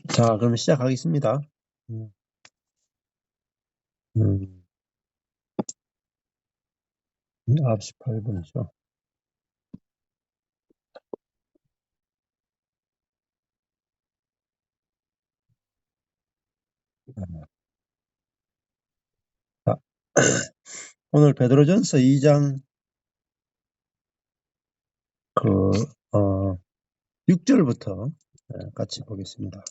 자, 그럼 시작하겠습니다. 음, 음, 9시 8분이죠. 자, 오늘 베드로전서 2장 그, 어, 6절부터 같이 보겠습니다.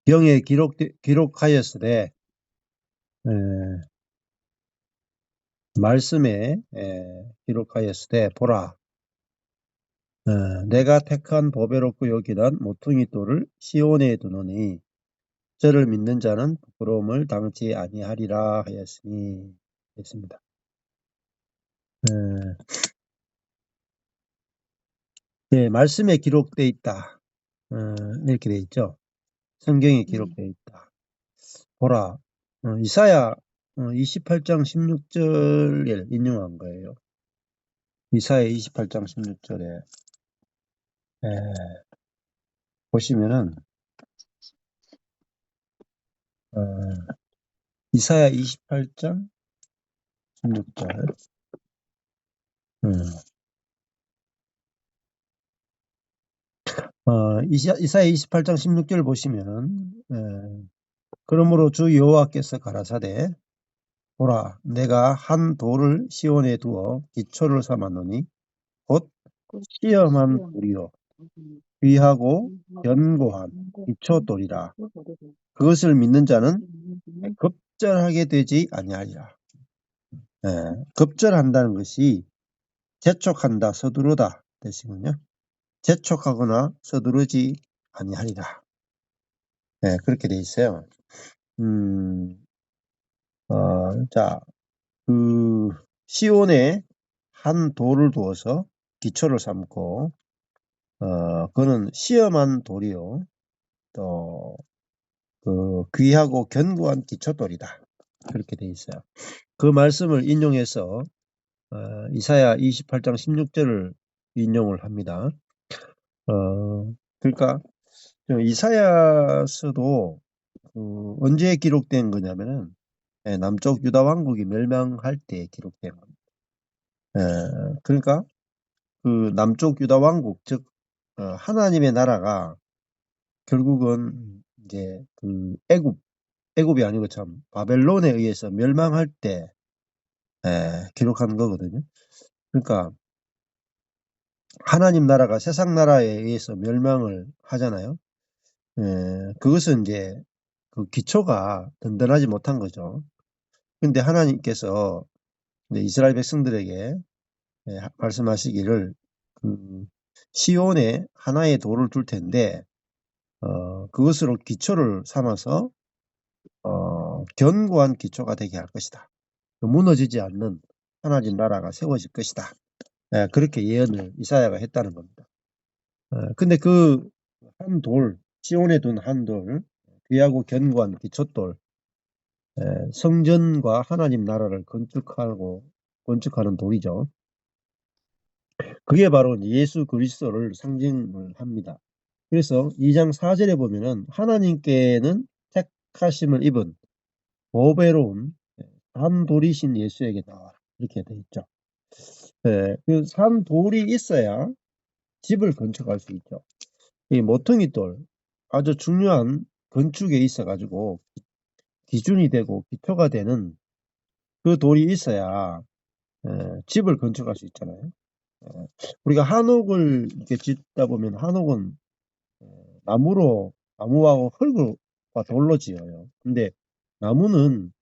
병에 기록하였으되, 에, 말씀에 기록하였으되, 보라, 내가 택한 보배롭고 여기는 모퉁이 돌을 시온에 두노니, 저를 믿는 자는 부끄러움을 당치 아니하리라 하였으니, 했습니다. 네, 말씀에 기록되어 있다. 이렇게 되어 있죠. 성경에 기록되어 있다. 보라, 이사야 28장 16절에 인용한 거예요. 이사야 28장 16절에 보시면은 어, 이사야 28장 16절 이사야 28장 16절 보시면은 그러므로 주 여호와께서 가라사대 보라 내가 한 돌을 시온에 두어 기초를 삼았노니 곧 시험한 돌이요 귀하고 견고한 기초돌이라. 그것을 믿는 자는 급절하게 되지 아니하리라. 급절한다는 것이 재촉한다, 서두르다 뜻이군요. 재촉하거나 서두르지 아니하리라. 그렇게 돼 있어요. 자, 시온에 한 돌을 두어서 기초를 삼고, 그는 시험한 돌이요. 또, 귀하고 견고한 기초돌이다. 그렇게 돼 있어요. 그 말씀을 인용해서 이사야 28장 16절을 인용을 합니다. 그러니까 이사야서도 언제 기록된 거냐면은 남쪽 유다 왕국이 멸망할 때 기록된 겁니다. 그러니까 그 남쪽 유다 왕국 즉 하나님의 나라가 결국은 이제 그 애굽이 아니고 참 바벨론에 의해서 멸망할 때 기록한 거거든요. 그러니까 하나님 나라가 세상 나라에 의해서 멸망을 하잖아요. 그것은 이제 그 기초가 든든하지 못한 거죠. 근데 하나님께서 이제 이스라엘 백성들에게 말씀하시기를 그 시온에 하나의 돌을 둘 텐데 그것으로 기초를 삼아서 견고한 기초가 되게 할 것이다. 무너지지 않는 하나님 나라가 세워질 것이다. 그렇게 예언을 이사야가 했다는 겁니다. 근데 그 한 돌, 시온에 둔 한 돌, 귀하고 견고한 기초돌, 성전과 하나님 나라를 건축하는 돌이죠. 그게 바로 예수 그리스도를 상징을 합니다. 그래서 2장 4절에 보면은 하나님께는 택하심을 입은 보배로운 한 돌이신 예수에게 나와라. 이렇게 돼 있죠. 그 한 돌이 있어야 집을 건축할 수 있죠. 이 모퉁이 돌, 아주 중요한 건축에 있어가지고 기준이 되고 기초가 되는 그 돌이 있어야 집을 건축할 수 있잖아요. 우리가 한옥을 이렇게 짓다 보면 한옥은 나무하고 흙과 돌로 지어요. 근데 나무는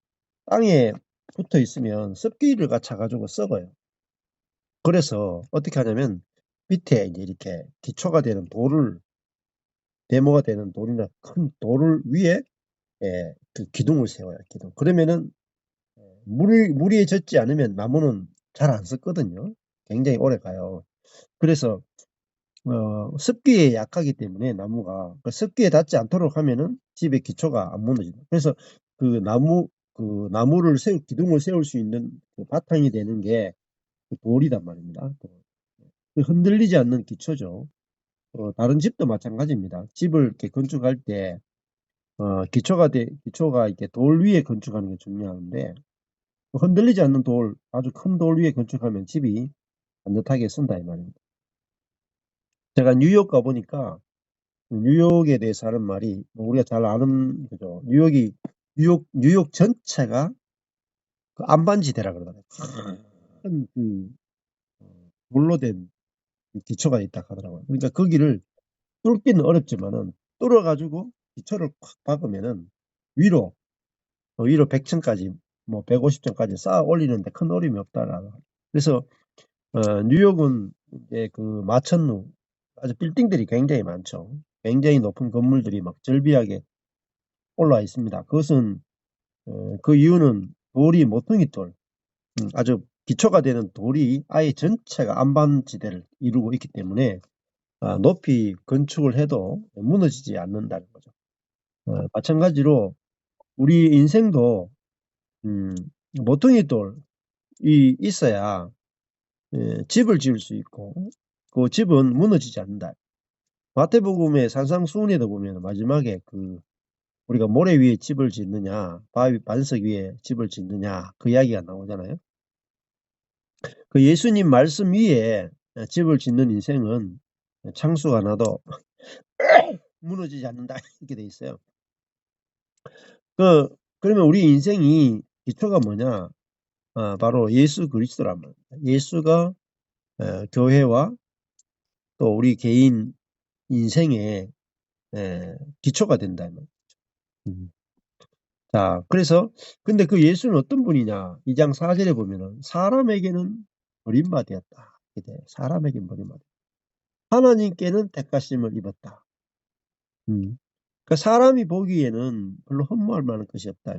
땅에 붙어 있으면 습기를 갖춰가지고 썩어요. 그래서 어떻게 하냐면 밑에 이제 이렇게 기초가 되는 데모가 되는 돌이나 큰 돌을 위에 그 기둥을 세워요. 기둥. 그러면은 물이 젖지 않으면 나무는 잘 안 썩거든요. 굉장히 오래 가요. 그래서 습기에 약하기 때문에 나무가 그 습기에 닿지 않도록 하면은 집의 기초가 안 무너집니다. 그래서 그 나무를 기둥을 세울 수 있는 그 바탕이 되는 게 그 돌이란 말입니다. 흔들리지 않는 기초죠. 다른 집도 마찬가지입니다. 집을 이렇게 건축할 때 기초가 이렇게 돌 위에 건축하는 게 중요한데, 흔들리지 않는 돌, 아주 큰 돌 위에 건축하면 집이 반듯하게 쓴다 이 말입니다. 제가 뉴욕 가 보니까 뉴욕에 대해서 하는 말이, 뭐 우리가 잘 아는 거죠. 뉴욕 전체가 그 안반지대라 그러잖아요. 큰 돌로 된 기초가 있다 하더라고요. 그러니까 거기를 뚫기는 어렵지만은 뚫어가지고 기초를 콱 박으면은 위로 100층까지 뭐 150층까지 쌓아 올리는데 큰 어려움이 없다라고. 그래서 뉴욕은 이제 그 마천루, 아주 빌딩들이 굉장히 많죠. 굉장히 높은 건물들이 막 절비하게 올라와 있습니다. 그것은 그 이유는 돌이 모퉁이 돌, 아주 기초가 되는 돌이 아예 전체가 안반지대를 이루고 있기 때문에 높이 건축을 해도 무너지지 않는다는 거죠. 마찬가지로 우리 인생도 모퉁이 돌이 있어야 집을 지을 수 있고, 그 집은 무너지지 않는다. 마태복음의 산상수훈에도 보면 마지막에 우리가 모래 위에 집을 짓느냐, 바위 반석 위에 집을 짓느냐, 그 이야기가 나오잖아요. 그 예수님 말씀 위에 집을 짓는 인생은 창수가 나도 무너지지 않는다 이렇게 돼 있어요. 그러면 우리 인생이 기초가 뭐냐? 바로 예수 그리스도란 말입니다. 예수가 교회와 또 우리 개인 인생의 기초가 된다는. 자, 그래서 근데 그 예수는 어떤 분이냐? 2장 4절에 보면은 사람에게는 버림받았다. 사람에게는 버림받았다. 하나님께는 택하심을 입었다. 그러니까 사람이 보기에는 별로 흠모할 만한 것이 없다.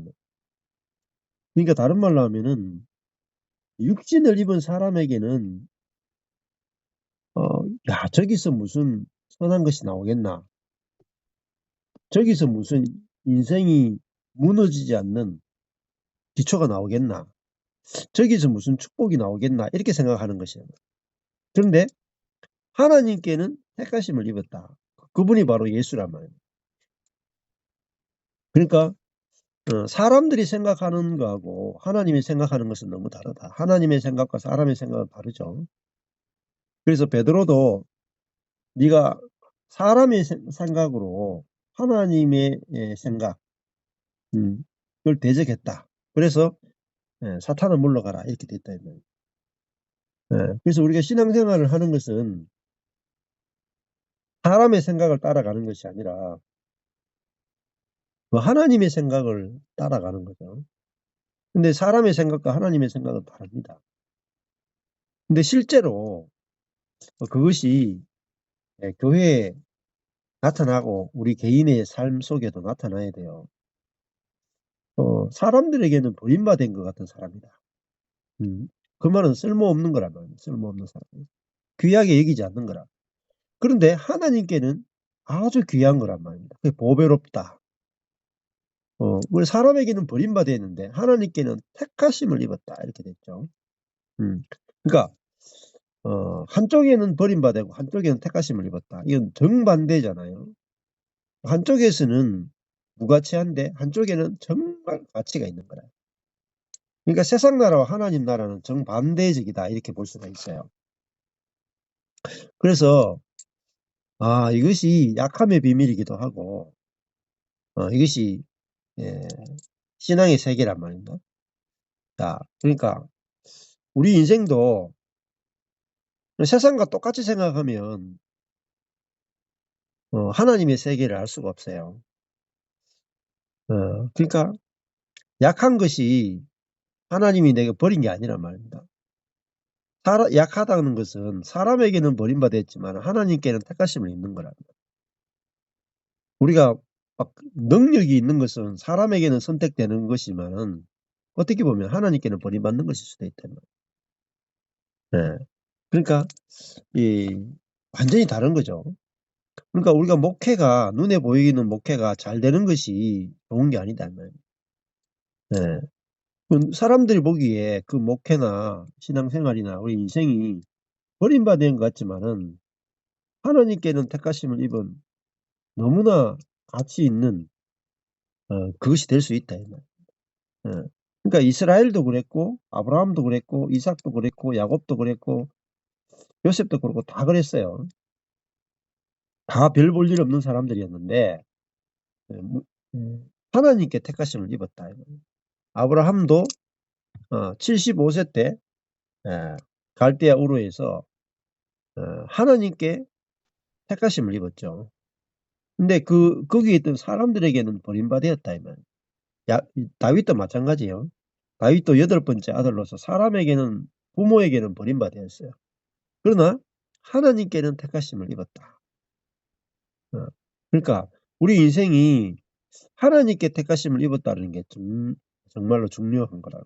그러니까 다른 말로 하면은 육신을 입은 사람에게는 야, 저기서 무슨 선한 것이 나오겠나? 저기서 무슨 인생이 무너지지 않는 기초가 나오겠나? 저기서 무슨 축복이 나오겠나? 이렇게 생각하는 것이에요. 그런데 하나님께는 택하심을 입었다. 그분이 바로 예수란 말이에요. 그러니까 사람들이 생각하는 거하고 하나님이 생각하는 것은 너무 다르다. 하나님의 생각과 사람의 생각은 다르죠. 그래서 베드로도 네가 사람의 생각으로 하나님의 생각, 그걸 대적했다. 그래서 사탄은 물러가라 이렇게 됐다. 그래서 우리가 신앙생활을 하는 것은 사람의 생각을 따라가는 것이 아니라 하나님의 생각을 따라가는 거죠. 근데 사람의 생각과 하나님의 생각은 다릅니다. 근데 실제로 그것이 교회에 나타나고 우리 개인의 삶 속에도 나타나야 돼요. 사람들에게는 버림받은 것 같은 사람이다. 그 말은 쓸모없는 거란 말이에요. 쓸모없는 사람. 귀하게 여기지 않는 거라. 그런데 하나님께는 아주 귀한 거란 말입니다. 그게 보배롭다. 우리 사람에게는 버림받았는데 하나님께는 택하심을 입었다. 이렇게 됐죠. 그러니까 한쪽에는 버림받았고 한쪽에는 택하심을 입었다. 이건 정반대잖아요. 한쪽에서는 무가치한데 한쪽에는 정말 가치가 있는 거라. 그러니까 세상 나라와 하나님 나라는 정반대적이다. 이렇게 볼 수가 있어요. 그래서 이것이 약함의 비밀이기도 하고 이것이 신앙의 세계란 말입니다. 자, 그러니까 우리 인생도 세상과 똑같이 생각하면 하나님의 세계를 알 수가 없어요. 그러니까 약한 것이 하나님이 내가 버린 게 아니란 말입니다. 약하다는 것은 사람에게는 버림받았지만 하나님께는 택하심을 입는 거랍니다. 우리가 막 능력이 있는 것은 사람에게는 선택되는 것이지만 어떻게 보면 하나님께는 버림받는 것일 수도 있다. 그러니까 완전히 다른 거죠. 그러니까 우리가 목회가 눈에 보이는 목회가 잘 되는 것이 좋은 게 아니다. 사람들이 보기에 그 목회나 신앙생활이나 우리 인생이 버림받은 것 같지만은 하나님께는 택하심을 입은 너무나 가치 있는 그것이 될 수 있다 이 말이에요. 예. 그러니까 이스라엘도 그랬고 아브라함도 그랬고 이삭도 그랬고 야곱도 그랬고 요셉도 그렇고 다 그랬어요. 다 별 볼 일 없는 사람들이었는데 예 하나님께 택하심을 입었다. 아브라함도 75세 때 갈대아 우르에서 하나님께 택하심을 입었죠. 근데 거기에 있던 사람들에게는 버림받았다 이 말이에요. 다윗도 마찬가지예요. 다윗도 8번째 아들로서 사람에게는 부모에게는 버림받았어요. 그러나 하나님께는 택하심을 입었다. 그러니까 우리 인생이 하나님께 택하심을 입었다는 게 정말로 중요한 거라.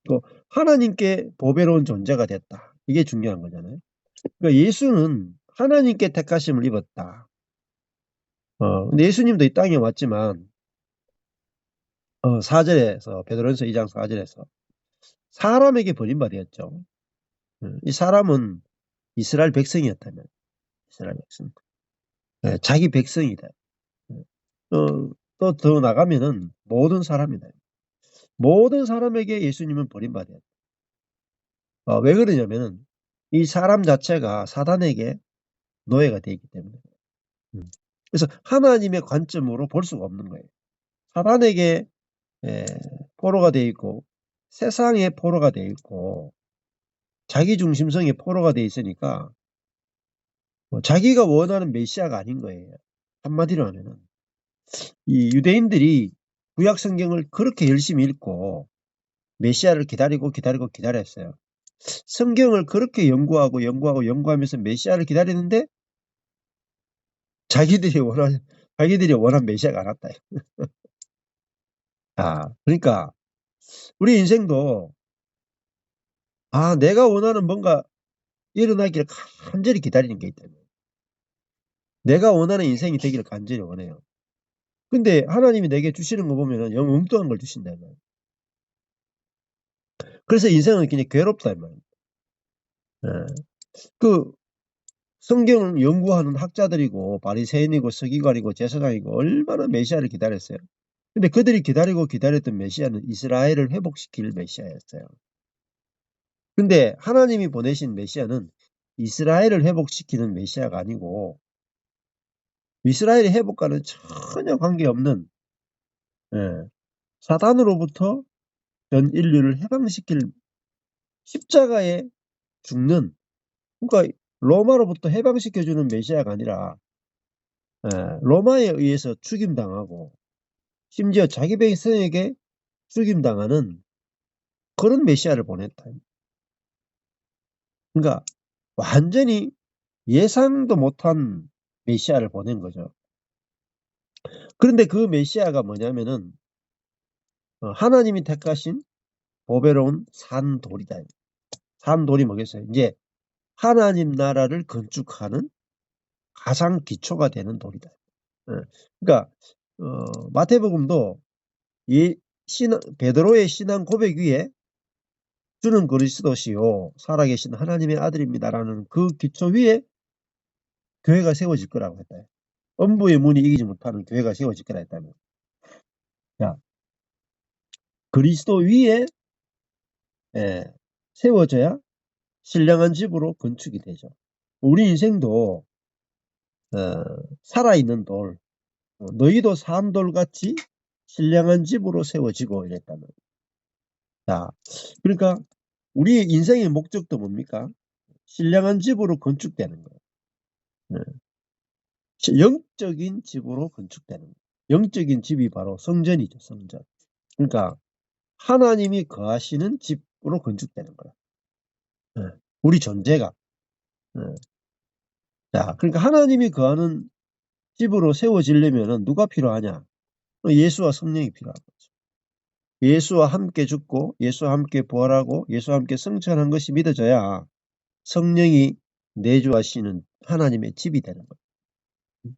또 하나님께 보배로운 존재가 됐다. 이게 중요한 거잖아요. 그러니까 예수는 하나님께 택하심을 입었다. 근데 예수님도 이 땅에 왔지만 4절에서 베드로전서 2장 4절에서 사람에게 버림받았죠. 이 사람은 이스라엘 백성이었다면 이스라엘 백성. 자기 백성이다. 또 더 나가면은 모든 사람이다. 모든 사람에게 예수님은 버림받았다. 왜 그러냐면은 이 사람 자체가 사단에게 노예가 되어 있기 때문에. 그래서 하나님의 관점으로 볼 수가 없는 거예요. 사단에게 포로가 되어 있고 세상에 포로가 되어 있고 자기 중심성에 포로가 되어 있으니까 자기가 원하는 메시아가 아닌 거예요. 한마디로 하면은 이 유대인들이 구약 성경을 그렇게 열심히 읽고 메시아를 기다렸어요. 성경을 그렇게 연구하면서 메시아를 기다리는데 자기들이 원한 메시아가 안 왔다. 그러니까 우리 인생도 내가 원하는 뭔가 일어나기를 간절히 기다리는 게 있다. 내가 원하는 인생이 되기를 간절히 원해요. 근데 하나님이 내게 주시는 거 보면은 영 엉뚱한 걸 주신다 이 말이에요. 그래서 인생은 그냥 괴롭다 이 말이에요. 그 성경을 연구하는 학자들이고 바리새인이고 서기관이고 제사장이고 얼마나 메시아를 기다렸어요. 근데 그들이 기다렸던 메시아는 이스라엘을 회복시킬 메시아였어요. 근데 하나님이 보내신 메시아는 이스라엘을 회복시키는 메시아가 아니고 이스라엘의 회복과는 전혀 관계없는 사단으로부터 전 인류를 해방시킬 십자가에 죽는, 그러니까 로마로부터 해방시켜주는 메시아가 아니라 로마에 의해서 죽임당하고 심지어 자기 백성에게 죽임당하는 그런 메시아를 보냈다. 그러니까 완전히 예상도 못한 메시아를 보낸 거죠. 그런데 그 메시아가 뭐냐면은 하나님이 택하신 보배로운 산돌이다. 산돌이 뭐겠어요? 이제 하나님 나라를 건축하는 가장 기초가 되는 돌이다. 그러니까 마태복음도 베드로의 신앙 고백 위에 주는 그리스도시요 살아계신 하나님의 아들입니다라는 그 기초 위에 교회가 세워질 거라고 했다. 엄부의 문이 이기지 못하는 교회가 세워질 거라 했다면, 자, 그리스도 위에 세워져야 신령한 집으로 건축이 되죠. 우리 인생도 살아있는 돌, 너희도 산돌같이 신령한 집으로 세워지고 이랬다는. 자, 그러니까 우리의 인생의 목적도 뭡니까? 신령한 집으로 건축되는 거예요. 영적인 집으로 건축되는 거예요. 영적인 집이 바로 성전이죠, 성전. 그러니까 하나님이 거하시는 집으로 건축되는 거야. 우리 존재가. 자, 그러니까 하나님이 거하는 집으로 세워지려면 누가 필요하냐? 예수와 성령이 필요한 거죠. 예수와 함께 죽고 예수와 함께 부활하고 예수와 함께 승천한 것이 믿어져야 성령이 내주하시는 하나님의 집이 되는 거예요.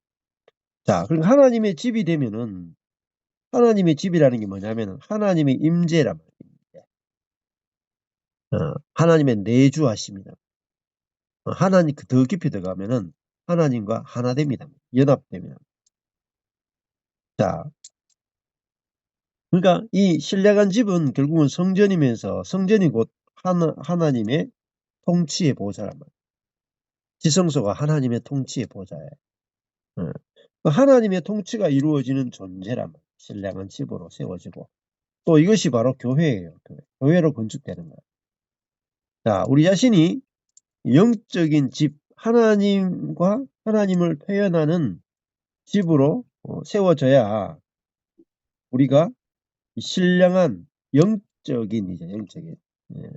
자, 그러니까 하나님의 집이 되면은 하나님의 집이라는 게 뭐냐면은 하나님의 임재란 말입니다. 하나님의 내주하심이다. 하나님 더 깊이 들어가면은 하나님과 하나 됩니다. 연합됩니다. 자, 그러니까 이 신령한 집은 결국은 성전이면서 성전이 곧 하나님의 통치의 보좌란 말이에요. 지성소가 하나님의 통치의 보좌예요. 하나님의 통치가 이루어지는 존재란 말이에요. 신령한 집으로 세워지고 또 이것이 바로 교회예요. 교회로 건축되는 거예요. 자, 우리 자신이 영적인 집, 하나님과 하나님을 표현하는 집으로 세워져야 우리가 신령한 영적인 예,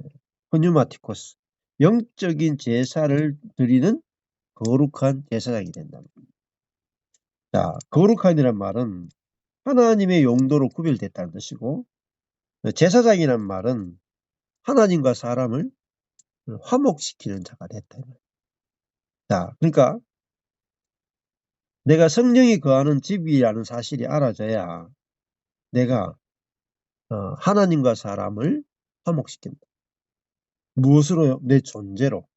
허뉴마티코스 영적인 제사를 드리는 거룩한 제사장이 된다. 자, 거룩한이란 말은 하나님의 용도로 구별됐다는 뜻이고 제사장이란 말은 하나님과 사람을 화목시키는 자가 됐다. 자, 그러니까 내가 성령이 거하는 집이라는 사실이 알아져야 내가 하나님과 사람을 화목시킨다. 무엇으로요? 내 존재로.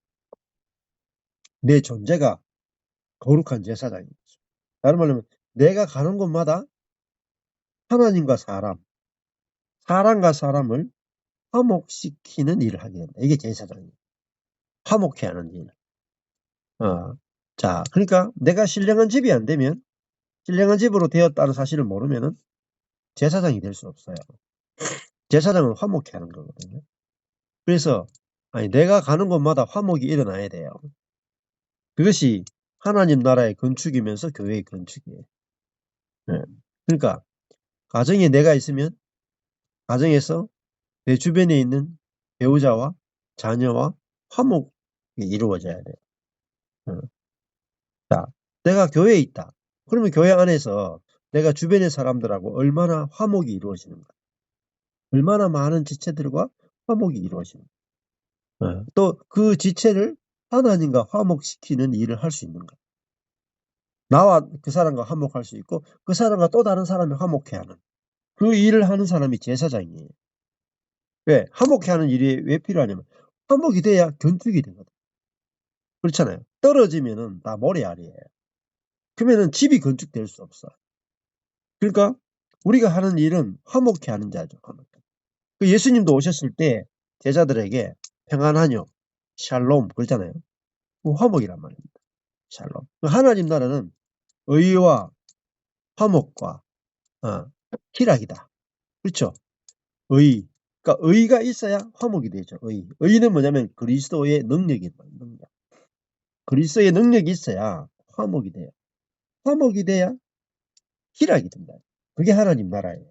내 존재가 거룩한 제사장이죠. 다른 말로 하면 내가 가는 곳마다 하나님과 사람과 사람을 화목시키는 일을 하게 된다. 이게 제사장이에요. 화목해 하는 일. 자, 그러니까 내가 신령한 집이 안 되면 신령한 집으로 되었다는 사실을 모르면은 제사장이 될 수 없어요. 제사장은 화목해 하는 거거든요. 그래서 내가 가는 곳마다 화목이 일어나야 돼요. 그것이 하나님 나라의 건축이면서 교회의 건축이에요. 네. 그러니까 가정에 내가 있으면 가정에서 내 주변에 있는 배우자와 자녀와 화목이 이루어져야 돼요. 자, 내가 교회에 있다. 그러면 교회 안에서 내가 주변의 사람들하고 얼마나 화목이 이루어지는가. 얼마나 많은 지체들과 화목이 이루어지는가. 또 그 지체를 하나님과 화목시키는 일을 할 수 있는가. 나와 그 사람과 화목할 수 있고 그 사람과 또 다른 사람이 화목해 하는 그 일을 하는 사람이 제사장이에요. 왜? 화목해 하는 일이 왜 필요하냐면 화목이 돼야 건축이 되거든. 그렇잖아요. 떨어지면은 다 모래알이에요. 그러면은 집이 건축될 수 없어. 그러니까 우리가 하는 일은 화목해 하는 자죠. 그 예수님도 오셨을 때 제자들에게 평안하뇨, 샬롬 그러잖아요. 그 화목이란 말입니다. 샬롬. 하나님 나라는 의와 화목과 희락이다. 그렇죠? 의. 그러니까 의가 있어야 화목이 되죠. 의는 뭐냐면 그리스도의 능력이다. 능력. 그리스도의 능력이 있어야 화목이 돼요. 화목이 돼야 희락이 된다. 그게 하나님 나라예요.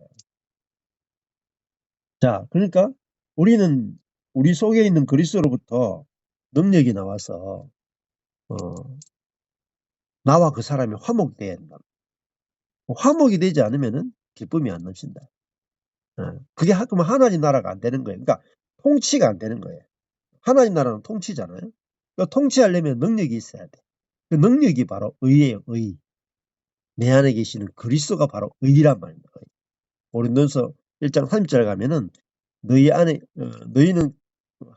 자, 그러니까 우리는 우리 속에 있는 그리스도로부터 능력이 나와서 나와 그 사람이 화목돼야 된다. 화목이 되지 않으면은 기쁨이 안 넘친다. 그게 그러면 하나님 나라가 안 되는 거예요. 그러니까 통치가 안 되는 거예요. 하나님 나라는 통치잖아요. 그러니까 통치하려면 능력이 있어야 돼. 그 능력이 바로 의예요. 의. 내 안에 계시는 그리스도가 바로 의란 말입니다. 고린도서 1장 30절 가면은 너희 안에 너희는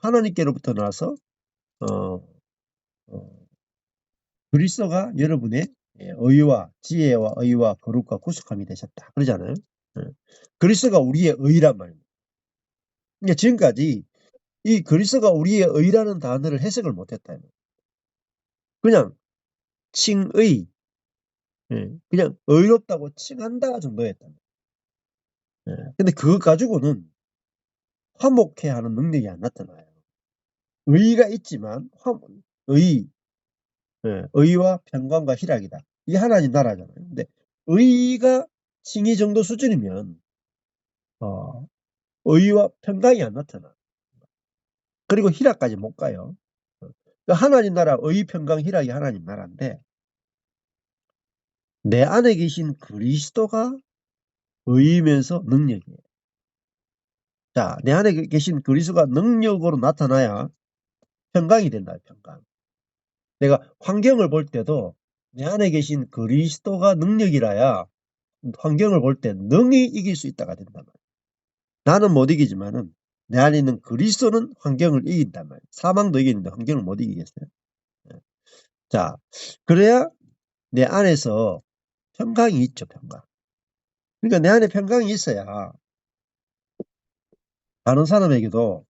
하나님께로부터 나서 그리스도가 여러분의 의와 지혜와 의와 거룩과 구속함이 되셨다. 그러잖아요. 그리스도가 우리의 의란 말입니다. 그러니까 지금까지 이 그리스도가 우리의 의라는 단어를 해석을 못했다. 그냥 칭의, 그냥 의롭다고 칭한다 정도였다. 근데 그것 가지고는 화목해 하는 능력이 안 나타나요. 의가 있지만 의, 의와 평강과 희락이다. 이게 하나님 나라잖아요. 근데 의가 칭의 정도 수준이면 의와 평강이 안 나타나. 그리고 희락까지 못 가요. 하나님 나라 의, 평강, 희락이 하나님 나라인데 내 안에 계신 그리스도가 의이면서 능력이에요. 자, 내 안에 계신 그리스도가 능력으로 나타나야 평강이 된다. 평강. 내가 환경을 볼 때도 내 안에 계신 그리스도가 능력이라야 환경을 볼 때 능히 이길 수 있다가 된단 말이에요. 나는 못 이기지만은 내 안에 있는 그리스도는 환경을 이긴단 말이에요. 사망도 이기는데 환경을 못 이기겠어요? 자, 그래야 내 안에서 평강이 있죠, 평강. 그러니까 내 안에 평강이 있어야 다른 사람에게도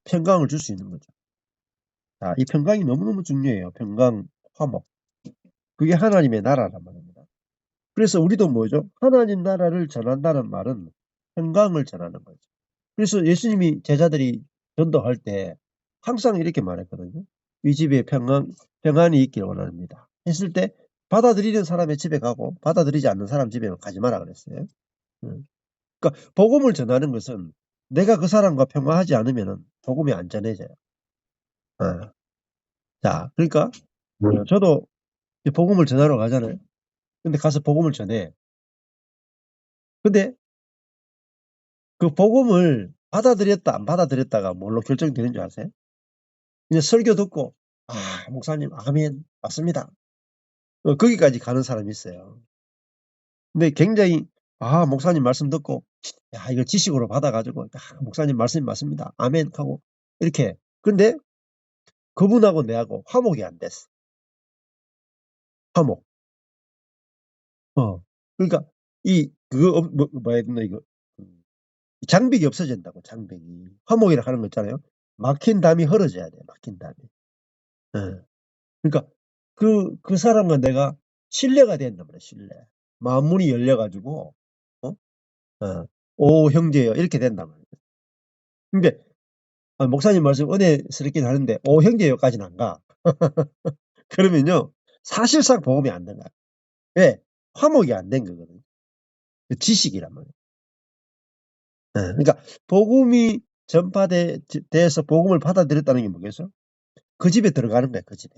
평강을 줄 수 있는 거죠. 자, 이 평강이 너무너무 중요해요. 평강, 화목. 그게 하나님의 나라란 말입니다. 그래서 우리도 뭐죠? 하나님 나라를 전한다는 말은 평강을 전하는 거죠. 그래서 예수님이 제자들이 전도할 때 항상 이렇게 말했거든요. 이 집에 평안이 있기를 원합니다. 했을 때 받아들이는 사람의 집에 가고 받아들이지 않는 사람 집에는 가지 마라 그랬어요. 그러니까 복음을 전하는 것은 내가 그 사람과 평화하지 않으면 복음이 안 전해져요. 자, 그러니까 저도 복음을 전하러 가잖아요. 근데 가서 복음을 전해. 근데 그 복음을 받아들였다 안 받아들였다가 뭘로 결정되는 줄 아세요? 그냥 설교 듣고 목사님 아멘 맞습니다. 거기까지 가는 사람이 있어요. 근데 굉장히 목사님 말씀 듣고 이거 지식으로 받아가지고 목사님 말씀이 맞습니다. 아멘 하고 이렇게. 근데 그분하고 내하고 화목이 안 됐어. 화목. 그러니까 뭐야 이거 장벽이 없어진다고. 장벽이. 화목이라 하는 거 있잖아요. 막힌 담이 흐려져야 돼. 막힌 담이. 그러니까 그 사람과 내가 신뢰가 된단 말이야. 신뢰. 마음문이 열려가지고 오 형제요 이렇게 된단 말이야. 근데 목사님 말씀 은혜스럽긴 하는데 오 형제요까지는 안 가. 그러면요 사실상 복음이 안 된 거야. 왜? 화목이 안 된 거거든. 그 지식이란 말이야. 그러니까 복음이 전파돼서 복음을 받아들였다는 게 뭐겠어? 그 집에 들어가는 거야. 그 집에.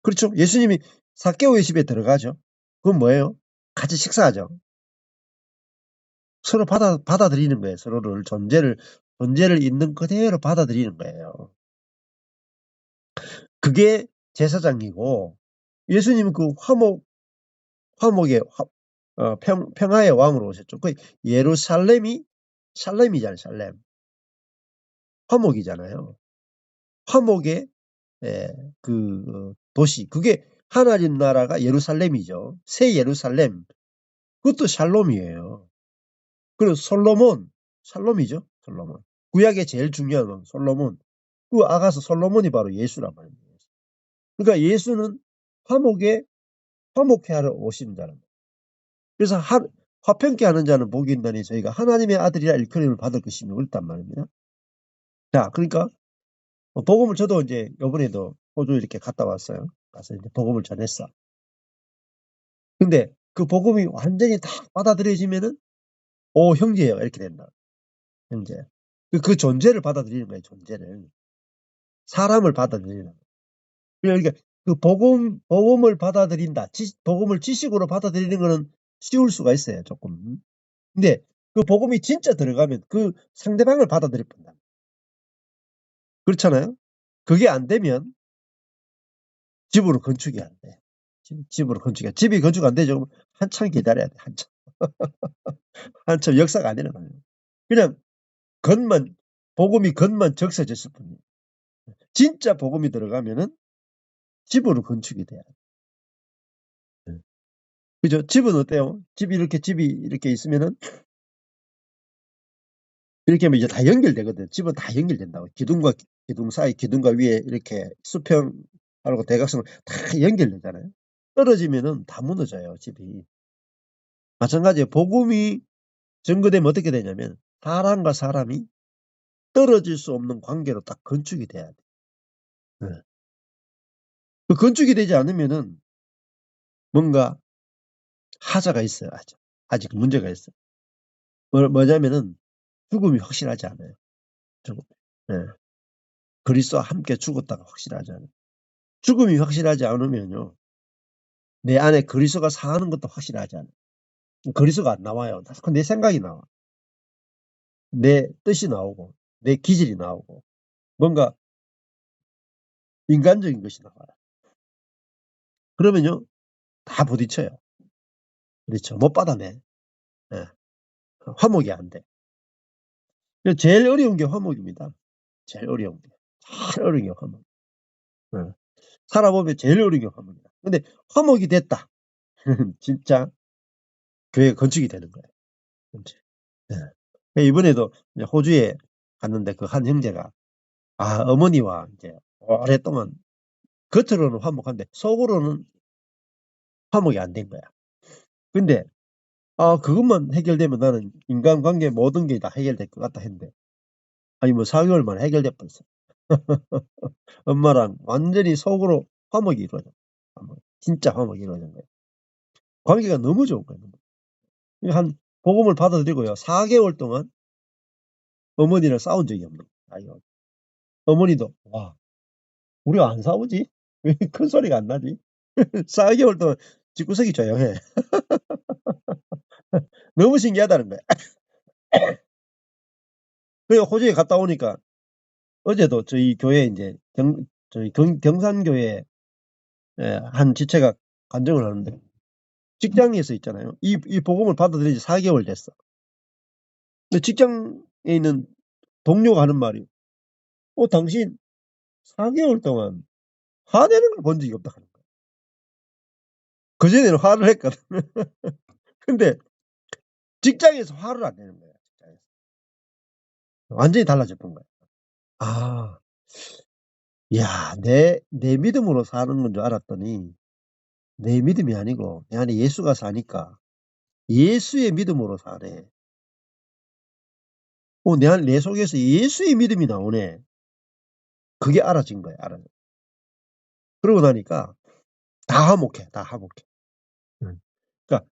그렇죠. 예수님이 삭개오의 집에 들어가죠. 그건 뭐예요? 같이 식사하죠. 서로 받아들이는 거예요. 서로를 존재를 있는 그대로 받아들이는 거예요. 그게 제사장이고 예수님은 그 화목의 평화의 왕으로 오셨죠. 그 샬렘이잖아요. 샬렘. 화목이잖아요. 화목의 그 도시. 그게 하나님 나라가 예루살렘이죠. 새 예루살렘. 그것도 샬롬이에요. 그리고 샬롬이죠. 솔로몬. 구약의 제일 중요한 건 솔로몬. 그 아가서 솔로몬이 바로 예수란 말이에요. 그러니까 예수는 화목해 하러 오신 자는. 그래서 화평케 하는 자는 복이 있나니 저희가 하나님의 아들이라 일컬음을 받을 것이며 그랬단 말입니다. 자, 그러니까 복음을 저도 이제 이번에도 호주 이렇게 갔다 왔어요. 가서 이제 복음을 전했어. 근데 그 복음이 완전히 다 받아들여지면은 오 형제예요 이렇게 된다. 형제. 그 존재를 받아들이는 거예요. 존재를. 사람을 받아들이는 거예요. 그러니까 그 복음을 받아들인다. 복음을 지식으로 받아들이는 거는 쉬울 수가 있어요. 조금. 근데 그 복음이 진짜 들어가면 그 상대방을 받아들일 뿐다. 그렇잖아요. 그게 안 되면 집으로 건축이 안 돼. 집으로 건축이 집이 건축 안 되죠. 한참 기다려야 돼. 한참. 한참 역사가 안 일어나요. 그냥 복음이 겉만 적셔졌을 뿐이에요. 진짜 복음이 들어가면은 집으로 건축이 돼요. 그죠? 집은 어때요? 집이 이렇게 있으면은 이렇게 하면 이제 다 연결되거든. 집은 다 연결된다고. 기둥과 기둥 사이, 기둥과 위에 이렇게 수평하고 대각선으로 다 연결되잖아요. 떨어지면은 다 무너져요, 집이. 마찬가지예요. 복음이 증거되면 어떻게 되냐면 사람과 사람이 떨어질 수 없는 관계로 딱 건축이 돼야 돼. 그 건축이 되지 않으면은 뭔가 하자가 있어요. 아직 문제가 있어요. 뭐냐면은 죽음이 확실하지 않아요. 죽음. 그리스도와 함께 죽었다가 확실하지 않아요. 죽음이 확실하지 않으면요. 내 안에 그리스도가 사는 것도 확실하지 않아요. 그리스도가 안 나와요. 내 생각이 나와. 내 뜻이 나오고 내 기질이 나오고 뭔가 인간적인 것이 나와요. 그러면요. 다 부딪혀요. 그렇죠. 못 받아내. 화목이 안 돼. 제일 어려운 게 화목입니다. 제일 어려운 게. 제일 어려운 게 화목. 살아보면 제일 어려운 게 화목이다. 근데 화목이 됐다. 진짜 교회가 건축이 되는 거예요. 건축. 예. 이번에도 이제 호주에 갔는데 그 한 형제가 어머니와 이제 오랫동안 겉으로는 화목한데 속으로는 화목이 안 된 거야. 근데 그것만 해결되면 나는 인간관계 모든 게 다 해결될 것 같다 했는데 아니 뭐 4개월 만에 해결돼 버렸어. 엄마랑 완전히 속으로 화목이 이루어져. 화목. 진짜 화목이 이루어진 거예요. 관계가 너무 좋은 거예요. 한 복음을 받아들이고요. 4개월 동안 어머니랑 싸운 적이 없는 거예요. 어머니도 와 우리 안 싸우지? 왜 큰 소리가 안 나지? 4개월 동안 집구석이 조용해. 너무 신기하다는 거야. 그리고 호주에 갔다 오니까 어제도 저희 교회 이제 저희 경산교회 한 지체가 간증을 하는데 직장에서 있잖아요. 이 복음을 받아들인 지 4개월 됐어. 근데 직장에 있는 동료가 하는 말이 당신 4개월 동안 화내는 걸 본 적이 없다 하는 거야. 그전에는 화를 했거든. 근데 직장에서 화를 안 내는 거야. 직장에서. 완전히 달라졌던 거야. 야, 내 믿음으로 사는 건 줄 알았더니 내 믿음이 아니고 내 안에 예수가 사니까 예수의 믿음으로 사네. 내 속에서 예수의 믿음이 나오네. 그게 알아진 거야. 그러고 나니까 다 화목해. 다 화목해. 그러니까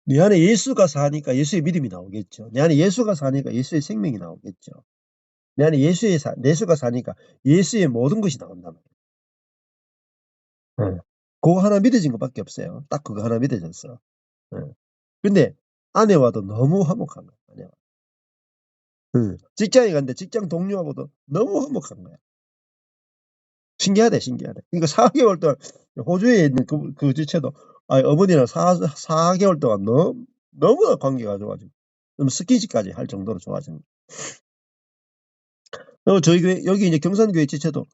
내 안에 예수가 사니까 예수의 믿음이 나오겠죠. 내 안에 예수가 사니까 예수의 생명이 나오겠죠. 내 안에 예수가 사니까 예수의 모든 것이 나온단 말이에요. 그거 하나 믿어진 것밖에 없어요. 딱 그거 하나 믿어졌어. 근데 아내와도 너무 화목한 거야. 아내와. 직장에 갔는데 직장 동료하고도 너무 화목한 거야. 신기하대. 그러니까 4개월 동안 호주에 있는 그 지체도 어머니랑 4개월 동안 너무나 관계가 좋아지고 스킨십까지 할 정도로 좋아진 거예요. 저희 교회 여기 이제 경산교회 지체도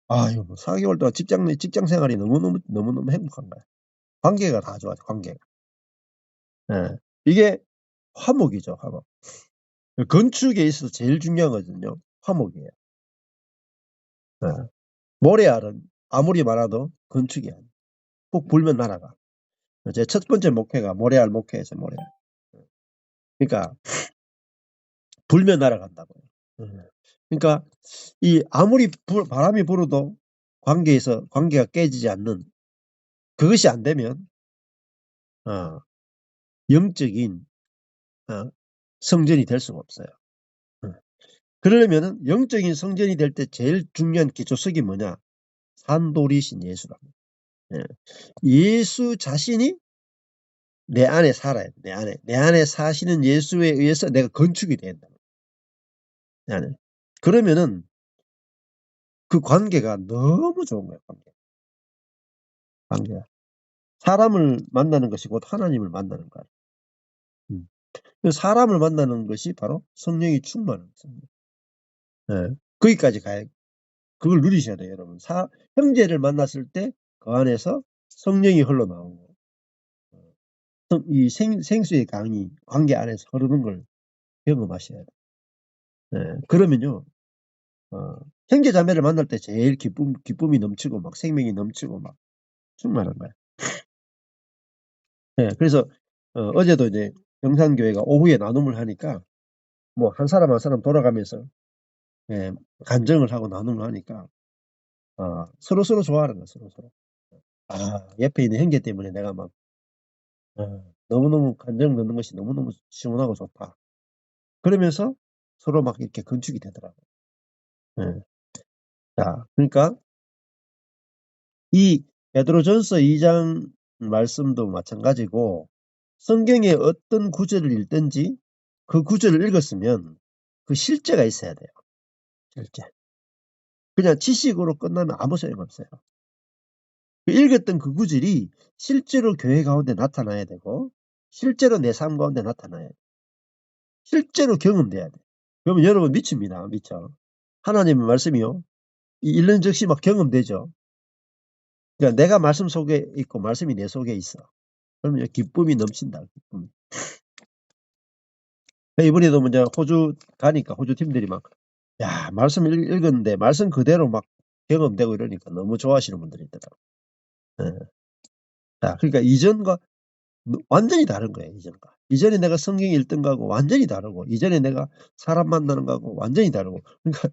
4개월 동안 직장 생활이 너무너무 행복한 거야. 관계가 다 좋아져. 관계가. 예. 이게 화목이죠. 화목. 건축에 있어서 제일 중요한 거거든요. 화목이에요. 예. 모래알은 아무리 많아도 건축이야. 꼭 불면 날아가. 제 첫 번째 목회가 모래알 목회에서 모래알. 그러니까 불면 날아간다고요. 그러니까 아무리 바람이 불어도 관계가 깨지지 않는 그것이 안 되면 영적인 성전이 될 수가 없어요. 그러려면은 영적인 성전이 될 때 제일 중요한 기초석이 뭐냐? 산돌이신 예수랍니다. 예수 자신이 내 안에 살아야 돼. 내 안에 사시는 예수에 의해서 내가 건축이 된다. 내 안에. 그러면은 그 관계가 너무 좋은 거야. 관계가. 사람을 만나는 것이 곧 하나님을 만나는 거야. 사람을 만나는 것이 바로 성령이 충만한 성령. 거기까지 가야 그걸 누리셔야 돼요, 여러분. 형제를 만났을 때 그 안에서 성령이 흘러나오고 이 생수의 강이 관계 안에서 흐르는 걸 경험하셔야 돼요. 그러면요, 형제 자매를 만날 때 제일 기쁨이 넘치고 막 생명이 넘치고 막 충만한 거야. 그래서 어제도 이제 경산교회가 오후에 나눔을 하니까 뭐 한 사람 한 사람 돌아가면서 간증을 하고 나눔을 하니까 서로 좋아하는 거야. 서로. 옆에 있는 형제 때문에 내가 막 너무너무 간증 넣는 것이 너무너무 시원하고 좋다. 그러면서 서로 막 이렇게 건축이 되더라고요. 자, 그러니까 이 베드로전서 2장 말씀도 마찬가지고 성경의 어떤 구절을 읽든지 그 구절을 읽었으면 그 실제가 있어야 돼요. 실제. 그냥 지식으로 끝나면 아무 소용없어요. 읽었던 그 구절이 실제로 교회 가운데 나타나야 되고 실제로 내 삶 가운데 나타나야 돼요. 실제로 경험돼야 돼요. 그러면 여러분 미칩니다. 미쳐. 하나님의 말씀이요. 이 1년 즉시 막 경험되죠. 그러니까 내가 말씀 속에 있고 말씀이 내 속에 있어. 그러면 기쁨이 넘친다. 기쁨이. 이번에도 이제 호주 가니까 호주 팀들이 막, 야, 말씀 읽었는데 말씀 그대로 막 경험되고 이러니까 너무 좋아하시는 분들이 있더라고요. 예. 자, 그러니까 이전과 완전히 다른 거예요, 이전과. 이전에 내가 성경 1등가하고 완전히 다르고, 이전에 내가 사람 만나는 거하고 완전히 다르고, 그러니까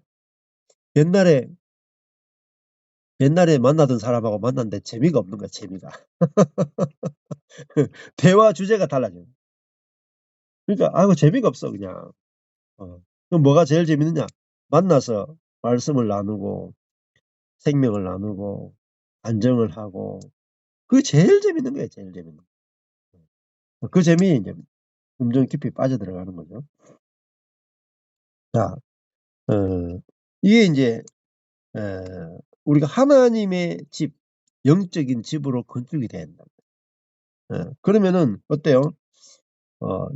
옛날에 만나던 사람하고 만났는데 재미가 없는 거야, 재미가. 대화 주제가 달라져요. 그러니까, 아이고, 재미가 없어, 그냥. 그럼 뭐가 제일 재밌느냐? 만나서 말씀을 나누고, 생명을 나누고, 안정을 하고, 그게 제일 재밌는 거예요, 제일 재밌는 거. 그 재미에 이제 점점 깊이 빠져들어가는 거죠. 자, 이게 이제, 우리가 하나님의 집, 영적인 집으로 건축이 돼야 된다. 그러면은 어때요?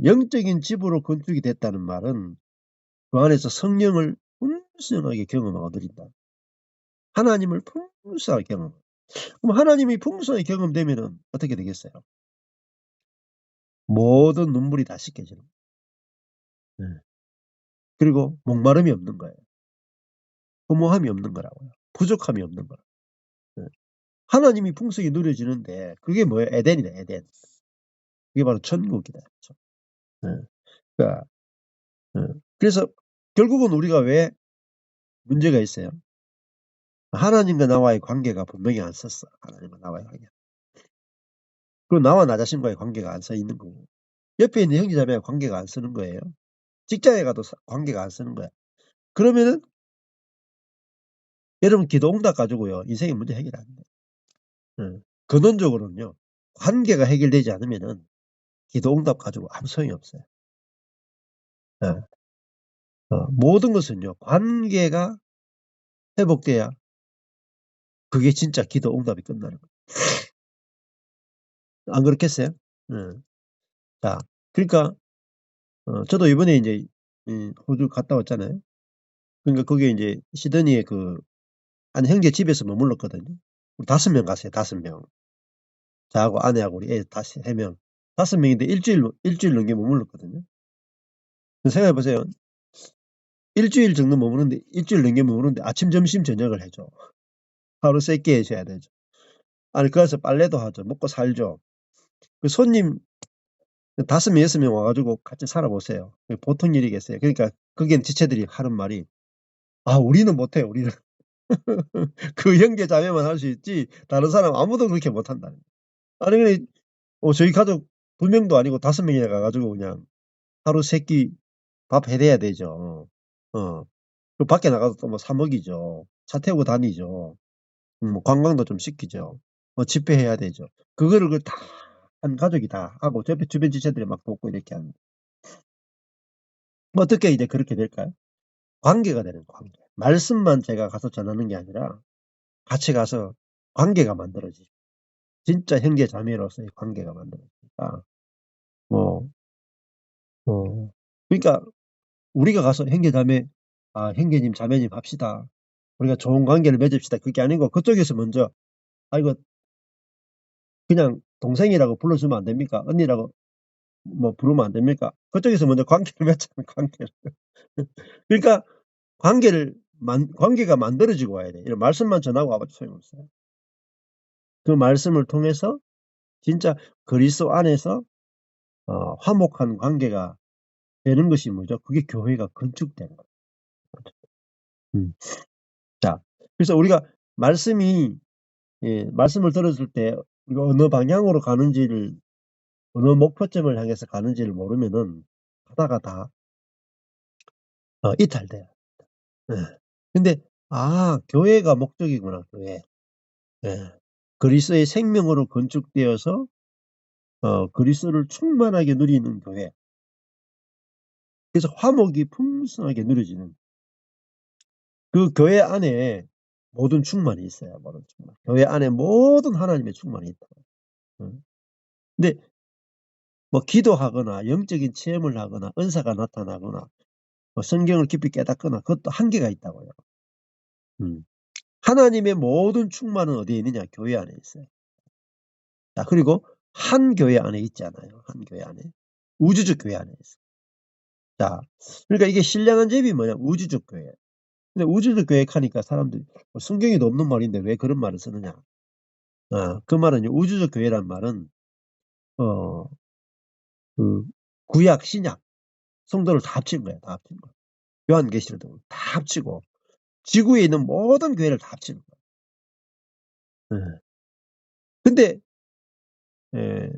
영적인 집으로 건축이 됐다는 말은 그 안에서 성령을 풍성하게 경험하고 누린다. 하나님을 풍성하게 경험. 그럼 하나님이 풍성하게 경험되면은 어떻게 되겠어요? 모든 눈물이 다 씻겨지는 거예요. 그리고 목마름이 없는 거예요. 허무함이 없는 거라고요. 부족함이 없는 거라고요. 하나님이 풍성히 누려지는데 그게 뭐예요? 에덴이다, 에덴. 그게 바로 천국이다. 그러니까, 그래서 결국은 우리가 왜 문제가 있어요? 하나님과 나와의 관계가 분명히 안 섰어. 하나님과 나와의 관계. 그리고 나와 나 자신과의 관계가 안 서 있는 거고. 옆에 있는 형제자매와 관계가 안 서는 거예요. 직장에 가도 관계가 안 서는 거야. 그러면은 여러분 기도 응답 가지고요. 인생의 문제 해결 안 돼. 근원적으로는요. 관계가 해결되지 않으면은 기도 응답 가지고 아무 소용이 없어요. 모든 것은요. 관계가 회복돼야 그게 진짜 기도 응답이 끝나는 거예요. 안 그렇겠어요? 자, 그러니까 저도 이번에 이제 호주 갔다 왔잖아요. 그러니까 거기에 이제 시드니에 한 형제 집에서 머물렀거든요. 5명 갔어요. 5명. 저하고 아내하고 우리 애 3명. 5명인데 일주일 넘게 머물렀거든요. 생각해 보세요. 일주일 정도 머무르는데 일주일 넘게 머무르는데 아침, 점심, 저녁을 해줘. 하루 3끼 해줘야 되죠. 아니 그래서 빨래도 하죠. 먹고 살죠. 그 손님 5명, 6명 와가지고 같이 살아보세요. 보통 일이겠어요. 그러니까 거기엔 지체들이 하는 말이, 아, 우리는 못해. 우리는 그 형제 자매만 할 수 있지 다른 사람 아무도 그렇게 못한다. 아니 근데 저희 가족 2명도 아니고 5명이나 가가지고 그냥 하루 3끼 밥 해대야 되죠. 그 밖에 나가서 또 뭐 사 먹이죠. 차 태우고 다니죠. 뭐 관광도 좀 시키죠. 집회해야 되죠. 그거를 다 한 가족이 다 하고 주변 지체들이 막 돕고 이렇게 하는. 어떻게 이제 그렇게 될까요? 관계가 되는 관계. 말씀만 제가 가서 전하는 게 아니라 같이 가서 관계가 만들어지죠. 진짜 형제 자매로서의 관계가 만들어지니까 뭐 그러니까 우리가 가서 형제 자매, 형제님 자매님 합시다. 우리가 좋은 관계를 맺읍시다. 그게 아니고 그쪽에서 먼저, 이거 그냥 동생이라고 불러주면 안 됩니까? 언니라고 뭐 부르면 안 됩니까? 그쪽에서 먼저 관계를 맺자면 관계를. 그러니까 관계가 만들어지고 와야 돼. 이런 말씀만 전하고 와봐도 소용없어요. 그 말씀을 통해서 진짜 그리스도 안에서 화목한 관계가 되는 것이 뭐죠? 그게 교회가 건축되는 거예요. 음. 자, 그래서 우리가 말씀을 들었을 때 우리가 어느 방향으로 가는지를, 어느 목표점을 향해서 가는지를 모르면은 하다가 다 이탈돼요. 예. 근데 교회가 목적이구나, 교회. 예. 그리스도의 생명으로 건축되어서 그리스도를 충만하게 누리는 교회. 그래서 화목이 풍성하게 누려지는 그 교회 안에 모든 충만이 있어요. 모든 충만. 교회 안에 모든 하나님의 충만이 있다. 근데 뭐 기도하거나 영적인 체험을 하거나 은사가 나타나거나 뭐 성경을 깊이 깨닫거나 그것도 한계가 있다고요. 음. 하나님의 모든 충만은 어디에 있느냐? 교회 안에 있어요. 자, 그리고 한 교회 안에 있지 않아요. 한 교회 안에. 우주적 교회 안에 있어요. 자, 그러니까 이게 신령한 집이 뭐냐? 우주적 교회. 근데 우주적 교회 하니까 사람들이 성경에도 없는 말인데 왜 그런 말을 쓰느냐? 그 말은 우주적 교회란 말은 어, 그 구약, 신약 성도를 다 합친 거예요. 다 합친 거. 요한계시록도 다 합치고 지구에 있는 모든 교회를 다 합치는 거예요. 예. 근데 예,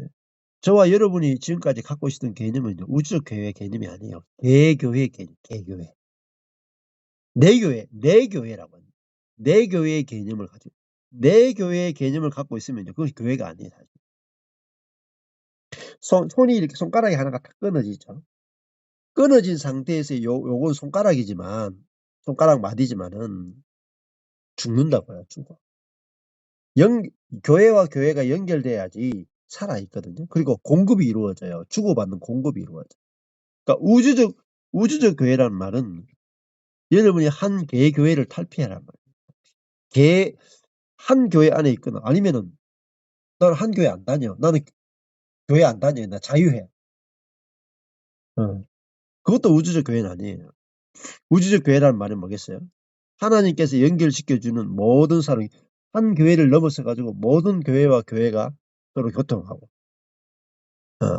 저와 여러분이 지금까지 갖고 있었던 개념은 우주적 교회의 개념이 아니에요. 개교회 개념, 개교회. 내 교회, 내 교회라고 합니다. 내 교회의 개념을 가지고 내 교회의 개념을 갖고 있으면요, 그건 교회가 아니에요, 사실. 손이 이렇게 손가락이 하나가 탁 끊어지죠. 끊어진 상태에서 요건 손가락이지만 손가락 마디지만은 죽는다고요, 죽어. 교회와 교회가 연결돼야지 살아있거든요. 그리고 공급이 이루어져요. 주고받는 공급이 이루어져요. 그러니까 우주적 교회라는 말은 여러분이 한 개의 교회를 탈피하란 말이에요. 한 교회 안에 있거나 아니면은 나는 한 교회 안 다녀. 나는 교회 안 다녀. 나 자유해. 그것도 우주적 교회는 아니에요. 우주적 교회라는 말은 뭐겠어요? 하나님께서 연결시켜주는 모든 사람이 한 교회를 넘어서 가지고 모든 교회와 교회가 서로 교통하고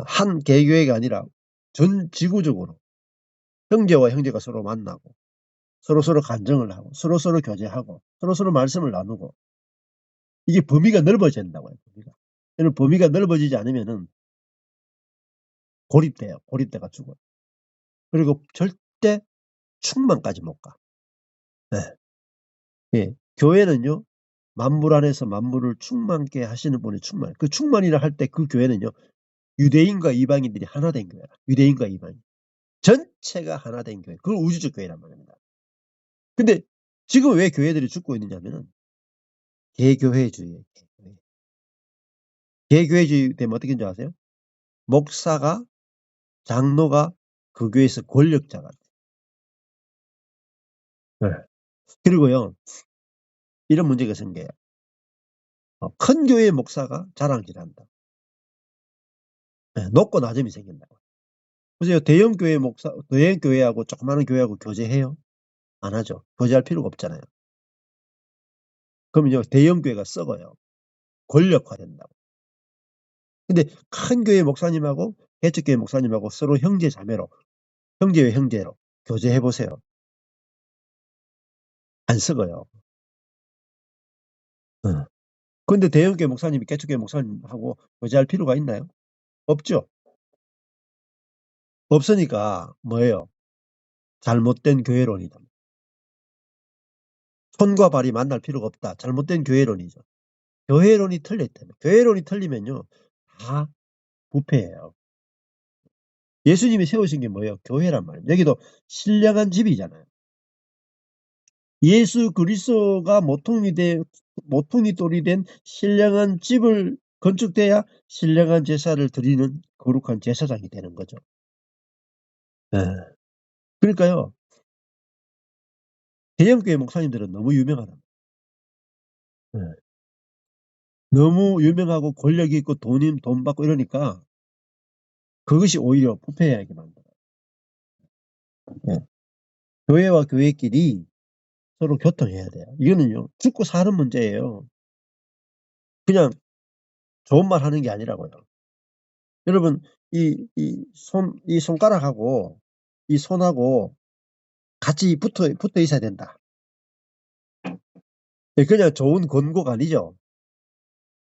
한 개교회가 아니라 전 지구적으로 형제와 형제가 서로 만나고 서로서로 간증을 하고 서로서로 교제하고 서로서로 말씀을 나누고 이게 범위가 넓어져야 된다고요. 범위가 넓어지지 않으면은 고립돼요. 고립돼가 죽어요. 그리고 절대 충만까지 못 가. 네. 예. 교회는요, 만물 안에서 만물을 충만케 하시는 분이 충만. 그 충만이라 할 때 그 교회는요, 유대인과 이방인들이 하나 된 교회라. 유대인과 이방인. 전체가 하나 된 교회. 그걸 우주적 교회란 말입니다. 근데 지금 왜 교회들이 죽고 있느냐면은 개교회주의예요. 개교회주의 되면 어떻게 되는 줄 아세요? 목사가, 장로가 그 교회에서 권력자가 돼요. 네. 그리고요, 이런 문제가 생겨요. 큰 교회 목사가 자랑질한다. 네, 높고 낮음이 생긴다고. 보세요. 대형 교회하고 조그마한 교회하고 교제해요? 안 하죠. 교제할 필요가 없잖아요. 그러면요, 대형 교회가 썩어요. 권력화된다고. 근데 큰 교회 목사님하고 개척교회 목사님하고 서로 형제 자매로, 형제의 형제로 교제해 보세요. 안 썩어요. 근데 대형 교회 목사님이 개척교회 목사님하고 교제할 필요가 있나요? 없죠. 없으니까 뭐예요? 잘못된 교회론이다. 손과 발이 만날 필요가 없다. 잘못된 교회론이죠. 교회론이 틀렸다면. 교회론이 틀리면요, 다 부패예요. 예수님이 세우신 게 뭐예요? 교회란 말이에요. 여기도 신령한 집이잖아요. 예수 그리스도가 모퉁이 돌이 된 신령한 집을 건축돼야 신령한 제사를 드리는 거룩한 제사장이 되는 거죠. 예. 그러니까요, 대형교회 목사님들은 너무 유명하다. 예. 너무 유명하고 권력이 있고 돈 받고 이러니까 그것이 오히려 부패하게 만들어요. 예. 교회와 교회끼리 서로 교통해야 돼요. 이거는요, 죽고 사는 문제예요. 그냥 좋은 말 하는 게 아니라고요. 여러분, 이 손가락하고 이 손하고 같이 붙어 있어야 된다. 예, 그냥 좋은 권고가 아니죠.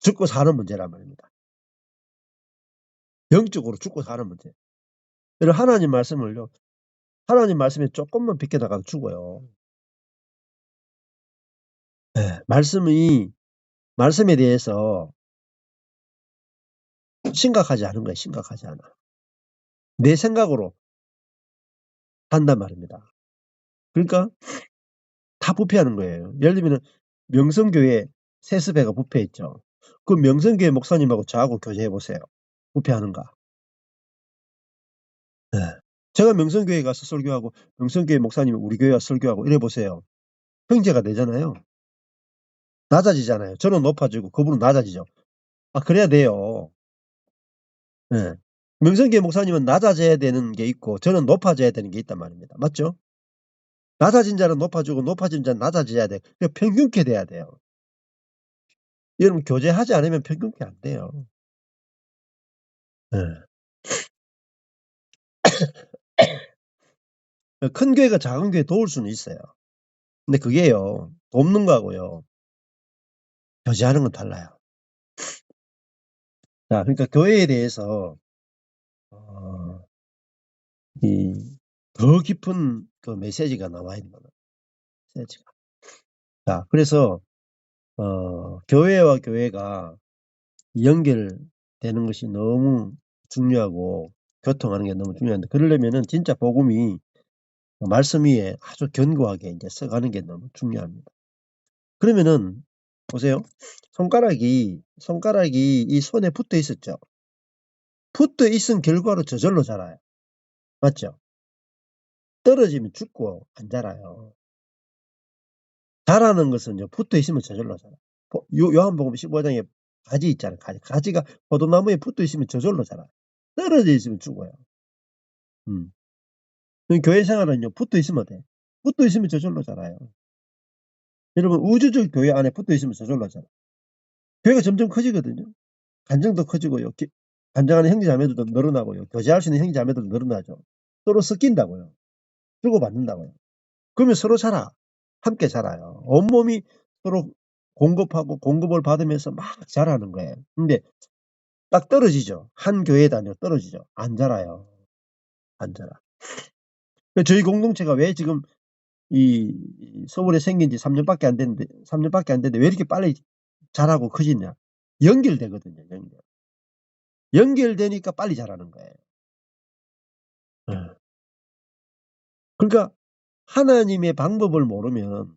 죽고 사는 문제란 말입니다. 영적으로 죽고 사는 문제. 여러분, 하나님 말씀에 조금만 비껴나가도 죽어요. 예, 말씀에 대해서 심각하지 않은 거예요. 심각하지 않아. 내 생각으로 한단 말입니다. 그러니까 다 부패하는 거예요. 예를 들면 명성교회 세습회가 부패했죠. 그 명성교회 목사님하고 저하고 교제해 보세요. 부패하는가? 네. 제가 명성교회 가서 설교하고 명성교회 목사님이 우리 교회 와서 설교하고 이래 보세요. 형제가 되잖아요. 낮아지잖아요. 저는 높아지고 그분은 낮아지죠. 그래야 돼요. 예. 명성계 목사님은 낮아져야 되는 게 있고 저는 높아져야 되는 게 있단 말입니다. 맞죠? 낮아진 자는 높아지고 높아진 자는 낮아져야 돼. 평균케 돼야 돼요. 여러분 교제하지 않으면 평균케 안 돼요. 예. 큰 교회가 작은 교회 도울 수는 있어요. 근데 그게요. 돕는 거하고요. 교제하는 건 달라요. 자, 그러니까 교회에 대해서 어, 더 깊은 그 메시지가 나와 있는 거예요. 메시지가. 자, 그래서 교회와 교회가 연결되는 것이 너무 중요하고 교통하는 게 너무 중요한데 그러려면은 진짜 복음이 말씀 위에 아주 견고하게 이제 서가는 게 너무 중요합니다. 그러면은 보세요. 손가락이 이 손에 붙어 있었죠. 붙어 있은 결과로 저절로 자라요. 맞죠? 떨어지면 죽고 안 자라요. 자라는 것은 붙어 있으면 저절로 자라요. 요한복음 15장에 가지 있잖아요. 가지가 포도나무에 붙어 있으면 저절로 자라요. 떨어져 있으면 죽어요. 교회 생활은요, 붙어 있으면 돼. 붙어 있으면 저절로 자라요. 여러분, 우주적 교회 안에 붙어 있으면 저절로 자라요. 교회가 점점 커지거든요. 간정도 커지고요. 간정하는 형제자매들도 늘어나고요. 교제할 수 있는 형제자매들도 늘어나죠. 서로 섞인다고요. 주고받는다고요. 그러면 서로 자라. 함께 자라요. 온몸이 서로 공급하고 공급을 받으면서 막 자라는 거예요. 근데 딱 떨어지죠. 한 교회 다녀 떨어지죠. 안 자라요. 안 자라. 저희 공동체가 왜 지금 이 서울에 생긴 지 3년밖에 안 됐는데 왜 이렇게 빨리 자라고 커지냐? 연결되거든요. 연결되니까 빨리 자라는 거예요. 그러니까 하나님의 방법을 모르면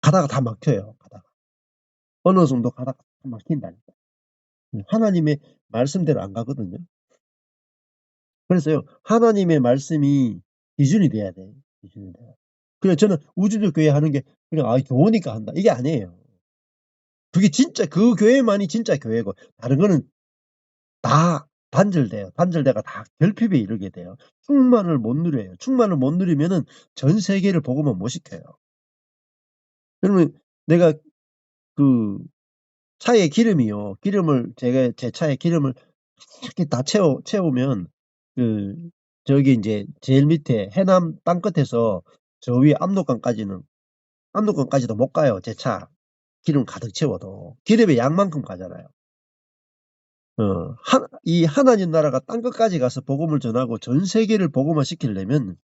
가다가 다 막혀요. 어느 정도 가다가 다 막힌다니까. 하나님의 말씀대로 안 가거든요. 그래서요. 하나님의 말씀이 기준이 돼야 돼요. 기준이 돼요. 그래서 저는 우주적 교회 하는 게 그냥 좋으니까 한다. 이게 아니에요. 그게 진짜 그 교회만이 진짜 교회고 다른 거는 다 단절돼요. 단절돼가 다 결핍에 이르게 돼요. 충만을 못 누려요. 충만을 못 누리면은 전 세계를 복음화 못 시켜요. 그러면 내가 그 차에 기름이요. 제가 제 차에 기름을 이렇게 다 채우면 저기 이제 제일 밑에 해남 땅끝에서 저 위에 압록강까지도 못 가요. 제 차. 기름 가득 채워도. 기름의 양만큼 가잖아요. 이 하나님 나라가 땅끝까지 가서 복음을 전하고 전 세계를 복음화 시키려면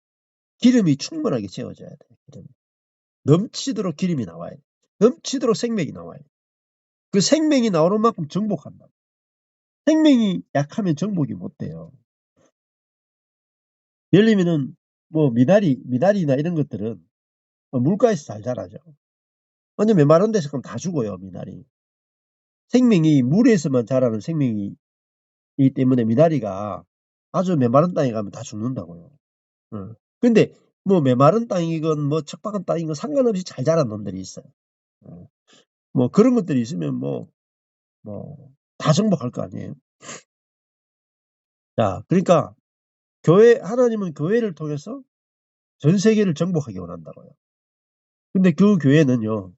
기름이 충분하게 채워져야 돼요. 기름이. 넘치도록 기름이 나와야 돼요. 넘치도록 생명이 나와야 돼요. 그 생명이 나오는 만큼 정복한다. 생명이 약하면 정복이 못 돼요. 예를 들면은 뭐 미나리나 이런 것들은 물가에서 잘 자라죠. 완전 메마른 데서 그럼 다 죽어요. 미나리. 생명이 물에서만 자라는 생명이기 때문에 미나리가 아주 메마른 땅에 가면 다 죽는다고요. 근데 뭐 메마른 땅이건 뭐 척박한 땅이건 상관없이 잘 자란 놈들이 있어요. 뭐 그런 것들이 있으면 뭐 다 정복할 거 아니에요. 자, 그러니까 하나님은 교회를 통해서 전 세계를 정복하기 원한다고요. 근데 그 교회는요,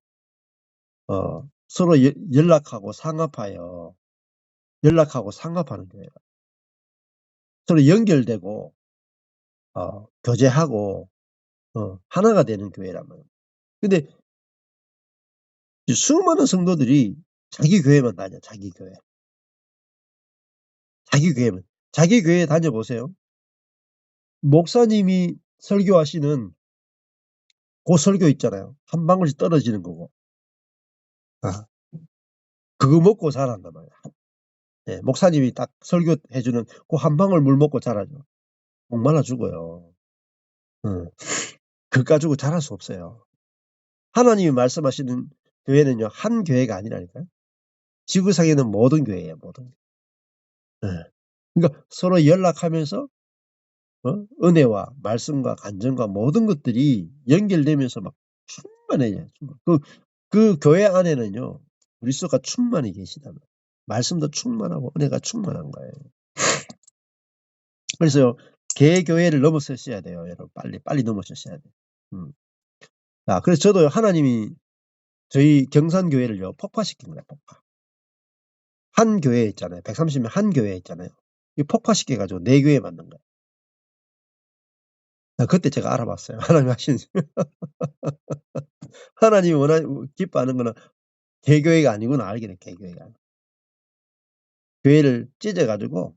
서로 연락하고 상합하는 교회예요. 서로 연결되고, 교제하고, 하나가 되는 교회란 말이에요. 근데 수많은 성도들이 자기 교회만 다녀, 자기 교회. 자기 교회 다녀보세요. 목사님이 설교하시는 그 설교 있잖아요. 한 방울씩 떨어지는 거고. 그거 먹고 자란단 말이에요. 네, 목사님이 딱 설교해주는 그 한 방울 물 먹고 자라죠. 목말라 죽어요. 그거 가지고 자랄 수 없어요. 하나님이 말씀하시는 교회는요, 한 교회가 아니라니까요. 지구상에는 모든 교회예요, 모든 교회. 네. 그러니까 서로 연락하면서 은혜와 말씀과 간증과 모든 것들이 연결되면서 막 충만해져요. 그 교회 안에는요, 그리스도가 충만히 계시다는 거예요. 말씀도 충만하고 은혜가 충만한 거예요. 그래서 개교회를 넘어서셔야 돼요, 여러분. 빨리 넘어서셔야 돼요. 자, 그래서 저도 하나님이 저희 경산교회를요, 폭파시킨 거예요, 폭파. 한 교회 있잖아요. 130명 한 교회 있잖아요. 이 폭파시켜가지고 4교회 만든 거예요. 그때 제가 알아봤어요. 하나님 하신, 하나님이 기뻐하는 거는 개교회가 아니구나, 알게 돼, 개교회가. 교회를 찢어가지고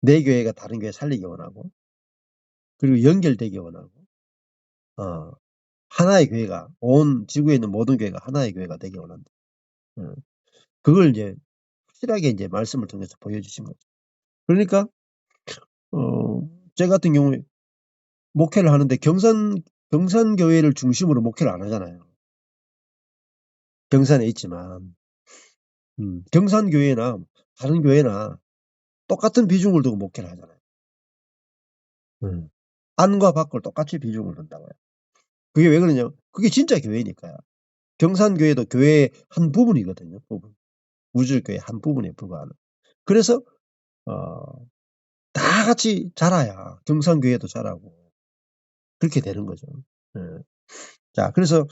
4교회가 다른 교회 살리기 원하고, 그리고 연결되기 원하고, 하나의 교회가, 온 지구에 있는 모든 교회가 하나의 교회가 되기 원한다. 그걸 이제 확실하게 이제 말씀을 통해서 보여주신 거죠. 그러니까, 제 같은 경우에 목회를 하는데 경산교회를 중심으로 목회를 안 하잖아요. 경산에 있지만, 경산교회나 다른 교회나 똑같은 비중을 두고 목회를 하잖아요. 안과 밖을 똑같이 비중을 둔다고요. 그게 왜 그러냐? 그게 진짜 교회니까요. 경산교회도 교회의 한 부분이거든요. 부분. 우주교회 한 부분에 불과하는. 그래서 다 같이 자라야 경산교회도 자라고 그렇게 되는 거죠. 자, 그래서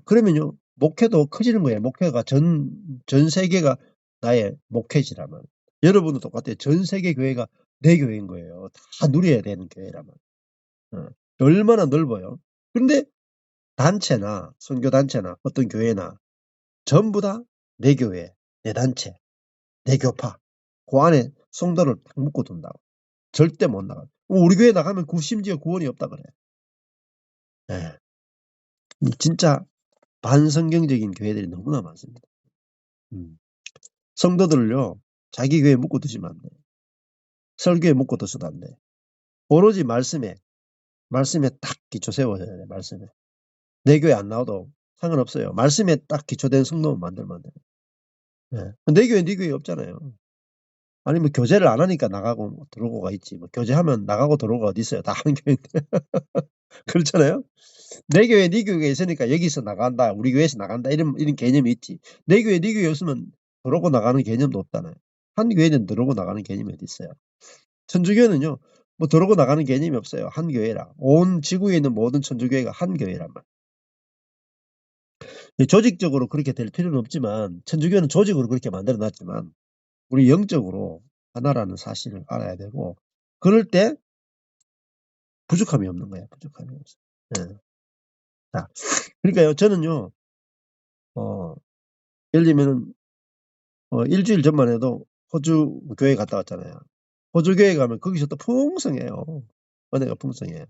그러면요, 목회도 커지는 거예요. 목회가 전 세계가 나의 목회지라면, 여러분도 똑같아요. 전 세계 교회가 내 교회인 거예요. 다 누려야 되는 교회라면. 얼마나 넓어요. 그런데 단체나 선교단체나 어떤 교회나 전부 다 내 교회, 내 단체, 내 교파, 그 안에 성도를 딱 묶어 둔다고. 절대 못 나가. 우리 교회 나가면 심지어 구원이 없다 그래요. 네. 진짜 반성경적인 교회들이 너무나 많습니다. 성도들을요, 자기 교회에 묶어 두시면 안 돼요. 설교에 묶어 두셔도 안 돼요. 오로지 말씀에 딱 기초 세워야 돼요. 말씀에. 내 교회 안 나와도 상관없어요. 말씀에 딱 기초된 성도만 만들면 돼요. 내 교회, 네 교회 없잖아요. 아니면 교제를 안 하니까 나가고 들어오고가 있지. 뭐 교제하면 나가고 들어오고가 어디 있어요. 다 한 교회인데. 그렇잖아요. 내 교회, 네 교회가 있으니까 여기서 나간다. 우리 교회에서 나간다. 이런 개념이 있지. 내 교회, 네 교회 없으면 들어오고 나가는 개념도 없잖아요. 한 교회는 들어오고 나가는 개념이 어디 있어요. 천주교는요, 뭐 들어오고 나가는 개념이 없어요. 한 교회라. 온 지구에 있는 모든 천주교회가 한 교회란 말. 조직적으로 그렇게 될 필요는 없지만, 천주교는 조직으로 그렇게 만들어 놨지만, 우리 영적으로 하나라는 사실을 알아야 되고, 그럴 때 부족함이 없는 거예요. 부족함이 없어요. 네. 자, 그러니까요, 저는요, 예를 들면은, 일주일 전만 해도 호주 교회 갔다 왔잖아요. 호주 교회 가면 거기서 또 풍성해요. 은혜가 풍성해요.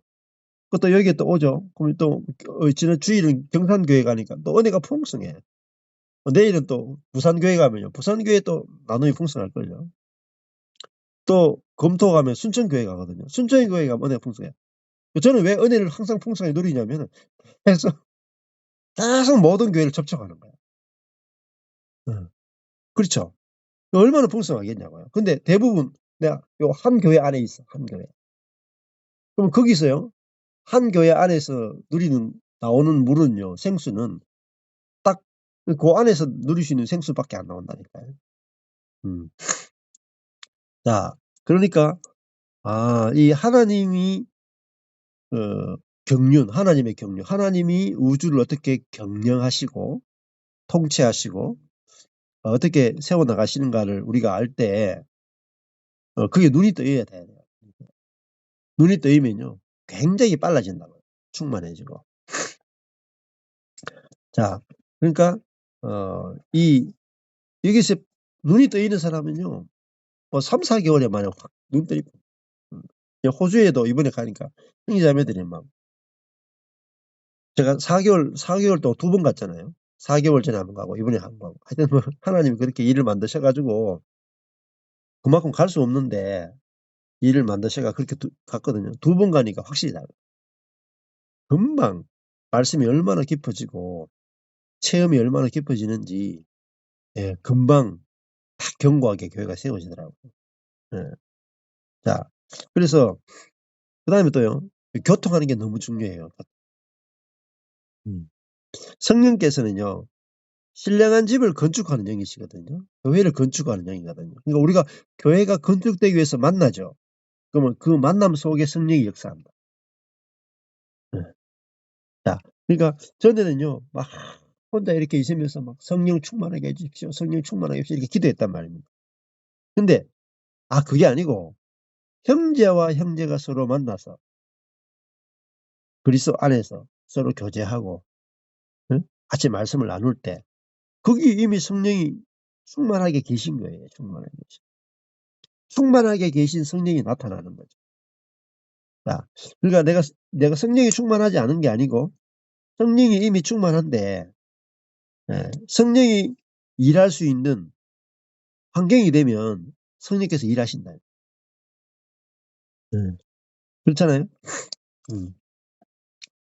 그것도 여기에 또 오죠. 그럼 또 지난 주일은 경산교회 가니까 또 은혜가 풍성해. 내일은 또 부산교회 가면요. 부산교회 또 나눔이 풍성할걸요. 또 검토 가면 순천교회 가거든요. 순천교회 가면 은혜가 풍성해. 저는 왜 은혜를 항상 풍성하게 누리냐면 계속 모든 교회를 접촉하는 거예요. 그렇죠. 얼마나 풍성하겠냐고요. 근데 대부분 내가 요 한 교회 안에 있어. 한 교회. 그럼 거기서요. 한 교회 안에서 나오는 물은요. 생수는 딱 그 안에서 누릴 수 있는 생수밖에 안 나온다니까요. 자, 그러니까 이 하나님이 하나님의 경륜, 하나님이 우주를 어떻게 경영하시고 통치하시고 어떻게 세워나가시는가를 우리가 알 때 그게 눈이 떠야 돼요. 눈이 떠이면요. 굉장히 빨라진다고요. 충만해지고. 자, 그러니까 여기서 눈이 떠있는 사람은요. 뭐 3-4개월에 만에 확 눈 떠있고. 호주에도 이번에 가니까 형제자매들이 막 제가 4개월 동안 2번 갔잖아요. 4개월 전에 한 번 가고 이번에 한 번 가고. 하여튼 뭐 하나님이 그렇게 일을 만드셔 가지고 그만큼 갈 수 없는데 일을 만드셔가 그렇게 갔거든요. 2번 가니까 확실히 달라요. 금방 말씀이 얼마나 깊어지고 체험이 얼마나 깊어지는지 금방 딱 견고하게 교회가 세워지더라고요. 자, 그래서 그다음에 또요. 교통하는 게 너무 중요해요. 성령께서는요, 신령한 집을 건축하는 영이시거든요. 교회를 건축하는 영이거든요. 그러니까 우리가 교회가 건축되기 위해서 만나죠. 그러면 그 만남 속에 성령이 역사한다. 네. 자, 그러니까 전에는요, 막 혼자 이렇게 있으면서 막 성령 충만하게 해주십시오. 성령 충만하게 해주십시오. 이렇게 기도했단 말입니다. 근데, 그게 아니고, 형제와 형제가 서로 만나서 그리스도 안에서 서로 교제하고, 응? 같이 말씀을 나눌 때, 거기 이미 성령이 충만하게 계신 거예요. 충만하게 계신 성령이 나타나는 거죠. 자, 그러니까 내가 성령이 충만하지 않은 게 아니고, 성령이 이미 충만한데, 성령이 일할 수 있는 환경이 되면 성령께서 일하신다. 그렇잖아요. 음.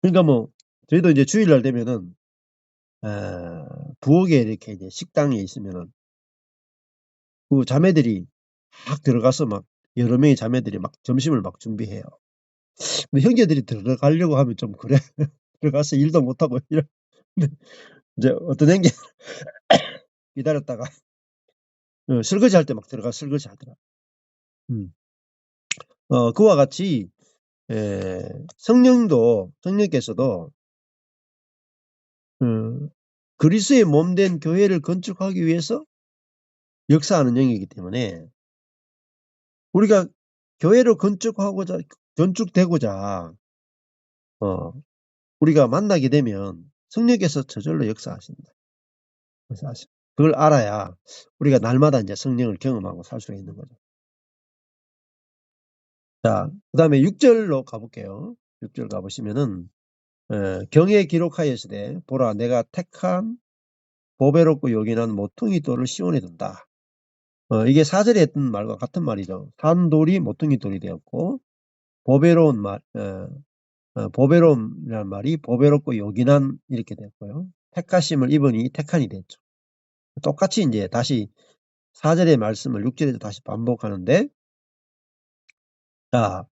그러니까 뭐 저희도 이제 주일날 되면은 부엌에 이렇게 이제 식당에 있으면은 그 자매들이 막 들어가서 막 여러 명의 자매들이 막 점심을 막 준비해요. 근데 형제들이 들어가려고 하면 좀 그래. 들어가서 일도 못 하고 이런. 근데 이제 어떤 형제 기다렸다가 설거지할 때 막 들어가 설거지하더라. 그와 같이 성령께서도 그리스도의 몸된 교회를 건축하기 위해서 역사하는 영이기 때문에 우리가 교회를 건축되고자 우리가 만나게 되면 성령께서 저절로 역사하신다. 그걸 알아야 우리가 날마다 이제 성령을 경험하고 살 수가 있는 거죠. 자, 그 다음에 6절로 가볼게요. 6절 가보시면은 경에 기록하였으되 보라 내가 택한 보배롭고 요긴한 모퉁이 돌을 시온에 둔다. 이게 4절에 했던 말과 같은 말이죠. 산돌이 모퉁이 돌이 되었고 보배로운 말, 보배로움이라는 말이 보배롭고 요긴한 이렇게 됐고요. 택하심을 입으니 택한이 됐죠. 똑같이 이제 다시 4절의 말씀을 6절에도 다시 반복하는데, 자,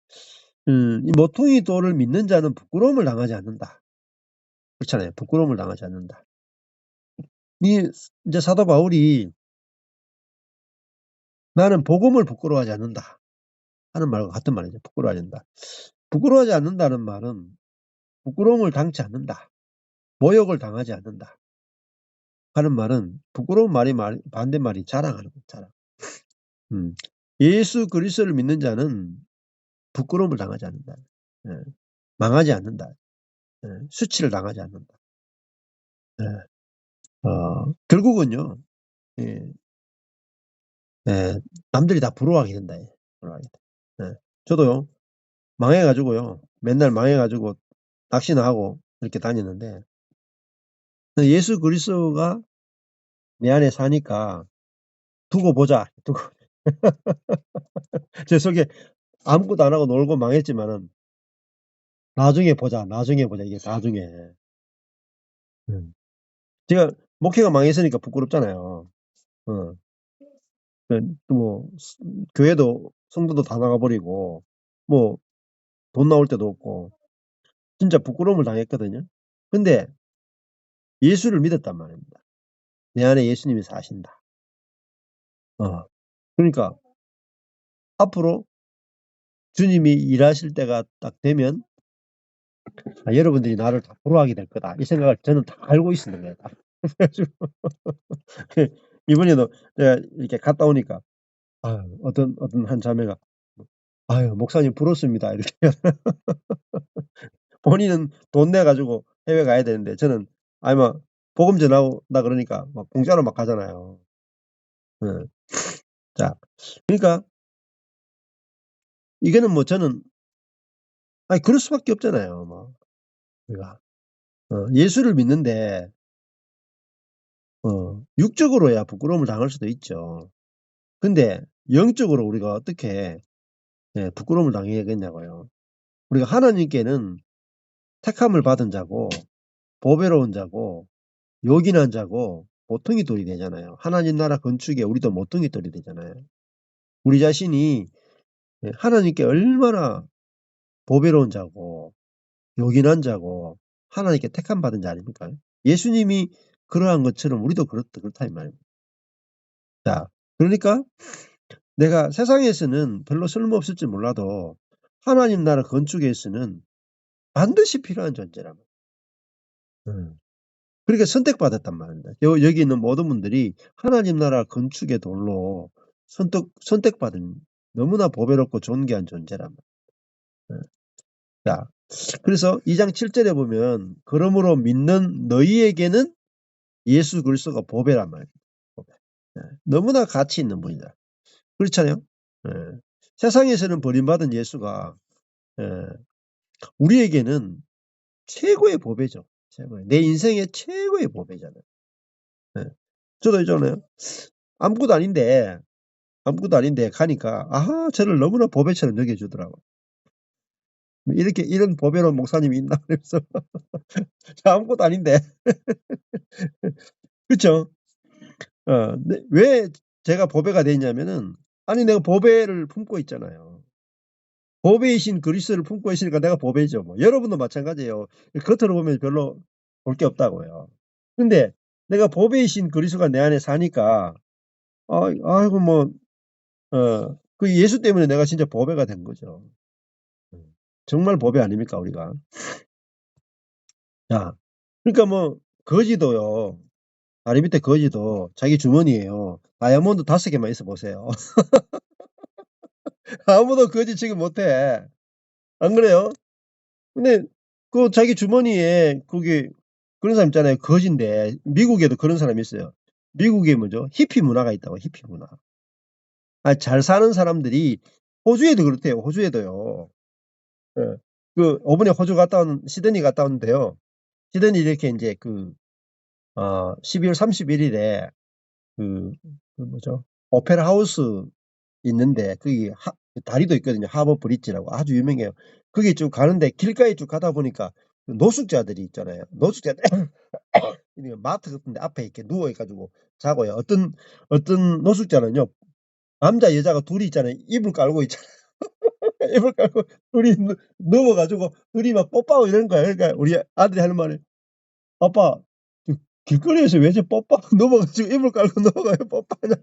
이 모퉁이 돌을 믿는 자는 부끄러움을 당하지 않는다. 그렇잖아요. 부끄러움을 당하지 않는다. 이제 사도 바울이 나는 복음을 부끄러워하지 않는다 하는 말과 같은 말이죠. 부끄러워하지 않는다. 부끄러워하지 않는다는 말은 부끄러움을 당치 않는다. 모욕을 당하지 않는다 하는 말은 부끄러운 반대말이 자랑하는 거예요. 자랑. 예수 그리스도를 믿는 자는 부끄러움을 당하지 않는다. 망하지 않는다. 수치를 당하지 않는다. 결국은요. 예, 남들이 다 부러워하게 된다. 부러워하게 된다. 저도요. 망해가지고요. 맨날 망해가지고 낚시나 하고 이렇게 다녔는데 예수 그리스도가 내 안에 사니까 두고 보자. 제 속에 아무것도 안 하고 놀고 망했지만은 나중에 보자. 이게 나중에. 제가 목회가 망했으니까 부끄럽잖아요. 어. 뭐 교회도 성도도 다 나가버리고 뭐 돈 나올 때도 없고 진짜 부끄러움을 당했거든요. 근데 예수를 믿었단 말입니다. 내 안에 예수님이 사신다. 그러니까 앞으로 주님이 일하실 때가 딱 되면 여러분들이 나를 다 부러워하게 될 거다. 이 생각을 저는 다 알고 있었는 거예요. 그래가지고 이번에도 제가 이렇게 갔다 오니까 어떤 한 자매가 목사님 부럽습니다. 이렇게 본인은 돈 내 가지고 해외 가야 되는데 저는 막 복음 전하다 그러니까 막 공짜로 막 가잖아요. 예. 자, 그러니까 이거는 뭐 저는 그럴 수밖에 없잖아요. 뭐 우리가 예수를 믿는데 육적으로야 부끄러움을 당할 수도 있죠. 근데 영적으로 우리가 어떻게 부끄러움을 당해야겠냐고요. 우리가 하나님께는 택함을 받은 자고 보배로운 자고 요긴한 자고 모퉁이 돌이 되잖아요. 하나님 나라 건축에 우리도 모퉁이 돌이 되잖아요. 우리 자신이 하나님께 얼마나 보배로운 자고 요긴한 자고 하나님께 택함 받은 자 아닙니까? 예수님이 그러한 것처럼 우리도 그렇다 이 말입니다. 자, 그러니까 내가 세상에서는 별로 쓸모없을지 몰라도 하나님 나라 건축에서는 반드시 필요한 존재란 말이에요. 그러니까 선택받았단 말입니다. 여기 있는 모든 분들이 하나님 나라 건축의 돌로 선택받은 너무나 보배롭고 존귀한 존재란 말이에요. 자, 그래서 2장 7절에 보면 그러므로 믿는 너희에게는 예수 그리스도가 보배란 말이에요. 보배. 너무나 가치 있는 분이다. 그렇잖아요. 세상에서는 버림받은 예수가 우리에게는 최고의 보배죠. 최고의. 내 인생의 최고의 보배잖아요. 저도 있잖아요. 아무것도 아닌데 가니까 저를 너무나 보배처럼 여겨주더라고요. 이런 보배로운 목사님이 있나 그래서 아무것도 아닌데. 그렇죠? 왜 제가 보배가 됐냐면은 내가 보배를 품고 있잖아요. 보배이신 그리스도를 품고 있으니까 내가 보배죠. 뭐 여러분도 마찬가지예요. 겉으로 보면 별로 볼 게 없다고요. 근데 내가 보배이신 그리스도가 내 안에 사니까 아이고 뭐 그 예수 때문에 내가 진짜 보배가 된 거죠. 정말 보배 아닙니까 우리가? 자, 그러니까 뭐 거지도요. 다리 밑에 거지도 자기 주머니에요. 다이아몬드 5개만 있어 보세요. 아무도 거지 취급 못해. 안 그래요? 근데 그 자기 주머니에 그게 그런 사람 있잖아요. 거지인데 미국에도 그런 사람이 있어요. 미국에 뭐죠? 히피 문화가 있다고 히피 문화. 잘 사는 사람들이 호주에도 그렇대요. 호주에도요. 예. 그 이번에 호주 갔다 온 시드니 갔다 왔는데요. 시드니 이렇게 이제 12월 31일에 그 뭐죠? 오페라 하우스 있는데 거기 다리도 있거든요. 하버 브릿지라고 아주 유명해요. 거기 쭉 가는데 길가에 쭉 가다 보니까 노숙자들이 있잖아요. 노숙자들 마트 같은데 앞에 이렇게 누워 있가지고 자고요. 어떤 노숙자는요. 남자 여자가 둘이 있잖아요. 이불 깔고 있잖아요. 이불 깔고 둘이 누워가지고 둘이 막 뽀뽀하고 이러는 거야. 그러니까 우리 아들이 하는 말이 아빠 길거리에서 왜 저 뽀뽀하고 누워가지고 이불 깔고 누워가요 뽀뽀하냐.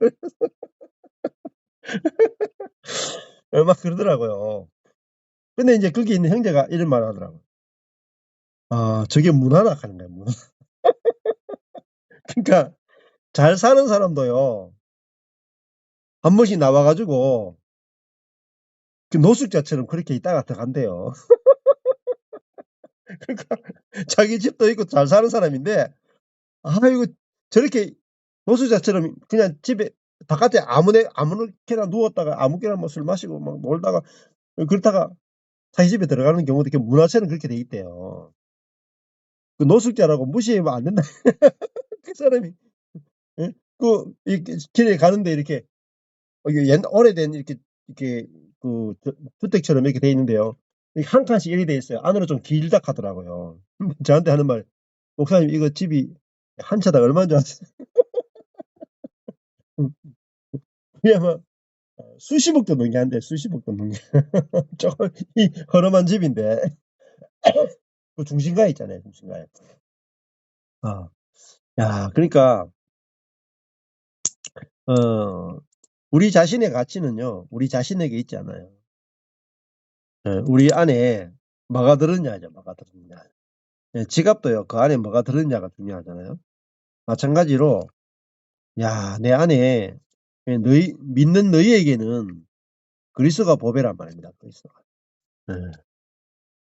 막 그러더라고요. 근데 이제 거기 있는 형제가 이런 말 하더라고요. 저게 문화라 하는 거예요. 문화. 그러니까 잘 사는 사람도요. 한 번씩 나와가지고 그 노숙자처럼 그렇게 있다가 들어간대요. 그러니까 자기 집도 있고 잘 사는 사람인데 이거 저렇게 노숙자처럼 그냥 집에 바깥에 아무렇게나 누웠다가 아무렇게나 뭐 술 마시고 막 놀다가 그렇다가 자기 집에 들어가는 경우도 이렇게 문화처럼 그렇게 돼 있대요. 그 노숙자라고 무시하면 안 된다. 그 사람이 예? 이렇게 길에 가는데 이렇게 이게 오래된 이렇게 주택처럼 이렇게 돼 있는데요. 이게 한 칸씩 이렇게 돼 있어요. 안으로 좀 길다 하더라고요. 저한테 하는 말, 목사님 이거 집이 한 채당 얼마인 줄 아세요? 그냥 막 수십억도 넘게 한대. 수십억도 넘게. 조금 이 허름한 집인데 그 중심가에 있잖아요. 중심가에. 야, 그러니까 우리 자신의 가치는요. 우리 자신에게 있지 않아요. 우리 안에 뭐가 들었냐죠. 뭐가 들었냐. 지갑도요. 그 안에 뭐가 들었냐가 중요하잖아요. 마찬가지로 내 안에 믿는 너희에게는 그리스도가 보배란 말입니다. 그리스도가.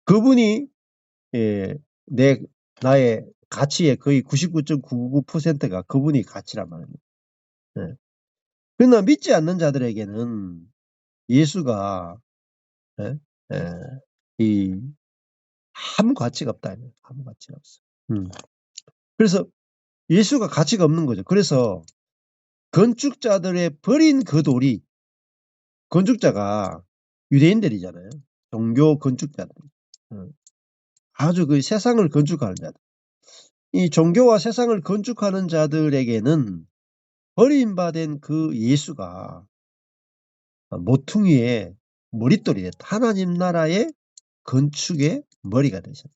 그분이 예, 나의 가치의 거의 99.999%가 그분이 가치란 말입니다. 그러나 믿지 않는 자들에게는 예수가 예, 이 아무 가치가 없다. 아무 가치가 없어. 그래서 예수가 가치가 없는 거죠. 그래서 건축자들의 버린 그 돌이 건축자가 유대인들이잖아요. 종교 건축자들. 아주 그 세상을 건축하는 자들. 이 종교와 세상을 건축하는 자들에게는 버림받은 그 예수가 모퉁이의 머릿돌이 됐다. 하나님 나라의 건축의 머리가 되셨다.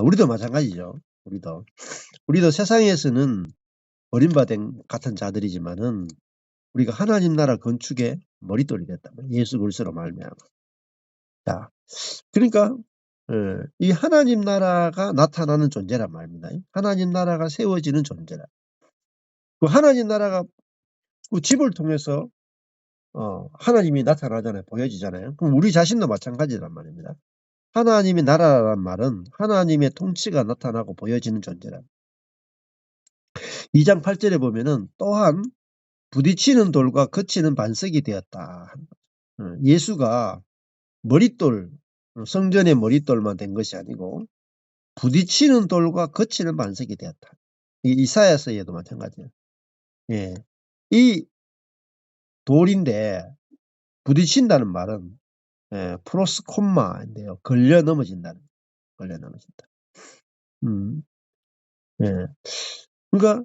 우리도 마찬가지죠. 우리도 세상에서는 버림받은 같은 자들이지만은 우리가 하나님 나라 건축의 머릿돌이 됐다. 예수 그리스도로 말미암아. 자, 그러니까 이 하나님 나라가 나타나는 존재란 말입니다. 하나님 나라가 세워지는 존재라. 그 하나님 나라가 그 집을 통해서 하나님이 나타나잖아요. 보여지잖아요. 그럼 우리 자신도 마찬가지란 말입니다. 하나님의 나라란 말은 하나님의 통치가 나타나고 보여지는 존재라. 2장 8절에 보면은 또한 부딪히는 돌과 거치는 반석이 되었다. 예수가 머릿돌, 성전의 머릿돌만 된 것이 아니고 부딪히는 돌과 거치는 반석이 되었다. 이사야서에도 마찬가지예요. 예. 이 돌인데 부딪힌다는 말은 프로스콤마인데요. 걸려 넘어진다. 예. 그러니까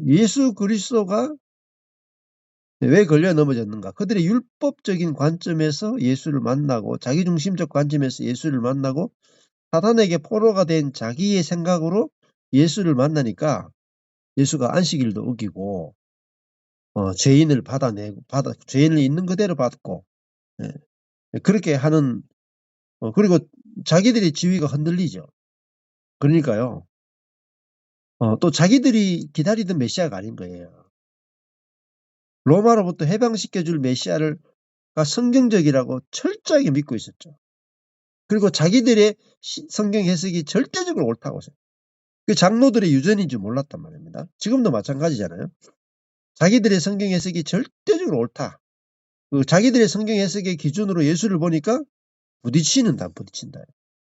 예수 그리스도가 왜 걸려 넘어졌는가? 그들의 율법적인 관점에서 예수를 만나고 자기중심적 관점에서 예수를 만나고 사탄에게 포로가 된 자기의 생각으로 예수를 만나니까 예수가 안식일도 어기고 죄인을 죄인을 있는 그대로 받고 그렇게 하는 그리고 자기들의 지위가 흔들리죠. 그러니까요. 또 자기들이 기다리던 메시아가 아닌 거예요. 로마로부터 해방시켜줄 메시아가 성경적이라고 철저하게 믿고 있었죠. 그리고 자기들의 성경 해석이 절대적으로 옳다고 생각해요. 그 장로들의 유전인 줄 몰랐단 말입니다. 지금도 마찬가지잖아요. 자기들의 성경 해석이 절대적으로 옳다. 자기들의 성경 해석의 기준으로 예수를 보니까 부딪힌다.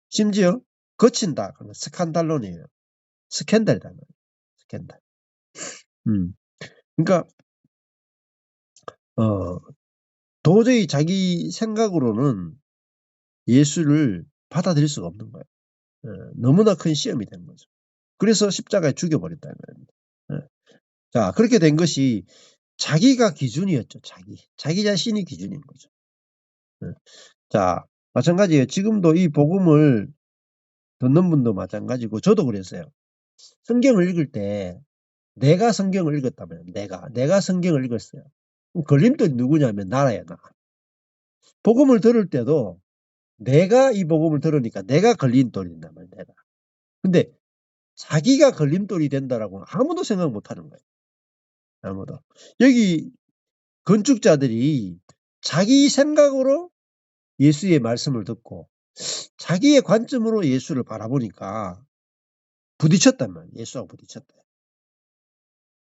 심지어 거친다. 스칸달론이에요. 스캔들이다. 스캔들. 그러니까 도저히 자기 생각으로는 예수를 받아들일 수가 없는 거예요. 너무나 큰 시험이 된 거죠. 그래서 십자가에 죽여버렸다는 겁니다. 자, 그렇게 된 것이 자기가 기준이었죠. 자기 자신이 기준인 거죠. 자, 마찬가지예요. 지금도 이 복음을 듣는 분도 마찬가지고 저도 그랬어요. 성경을 읽을 때 내가 성경을 읽었다면 내가 성경을 읽었어요. 걸림돌이 누구냐면 나라야. 나. 복음을 들을 때도 내가 이 복음을 들으니까 내가 걸림돌이 된단 말이야. 내가. 근데 자기가 걸림돌이 된다라고는 아무도 생각 못하는 거예요. 아무도. 여기 건축자들이 자기 생각으로 예수의 말씀을 듣고 자기의 관점으로 예수를 바라보니까 부딪혔단 말이에요. 예수와 부딪혔다.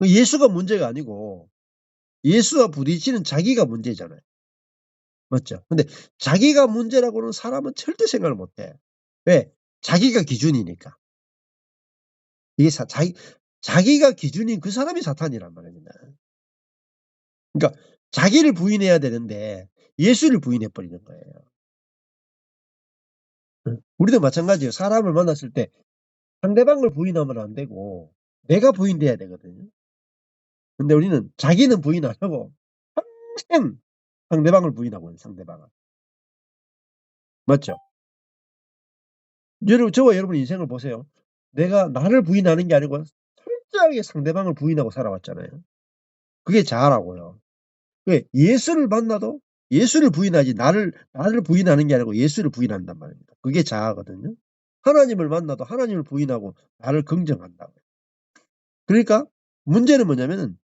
예수가 문제가 아니고 예수와 부딪히는 자기가 문제잖아요. 맞죠? 근데 자기가 문제라고는 사람은 절대 생각을 못해. 왜? 자기가 기준이니까. 이게 자기가 기준인 그 사람이 사탄이란 말입니다. 그러니까 자기를 부인해야 되는데 예수를 부인해 버리는 거예요. 우리도 마찬가지예요. 사람을 만났을 때 상대방을 부인하면 안 되고 내가 부인돼야 되거든요. 근데 우리는 자기는 부인 안 하고 항상 상대방을 부인하고 있는 상대방을. 맞죠? 저와 여러분 인생을 보세요. 내가 나를 부인하는 게 아니고 철저하게 상대방을 부인하고 살아왔잖아요. 그게 자아라고요. 왜? 예수를 만나도 예수를 부인하지 나를 부인하는 게 아니고 예수를 부인한단 말입니다. 그게 자아거든요. 하나님을 만나도 하나님을 부인하고 나를 긍정한다고요. 그러니까 문제는 뭐냐면은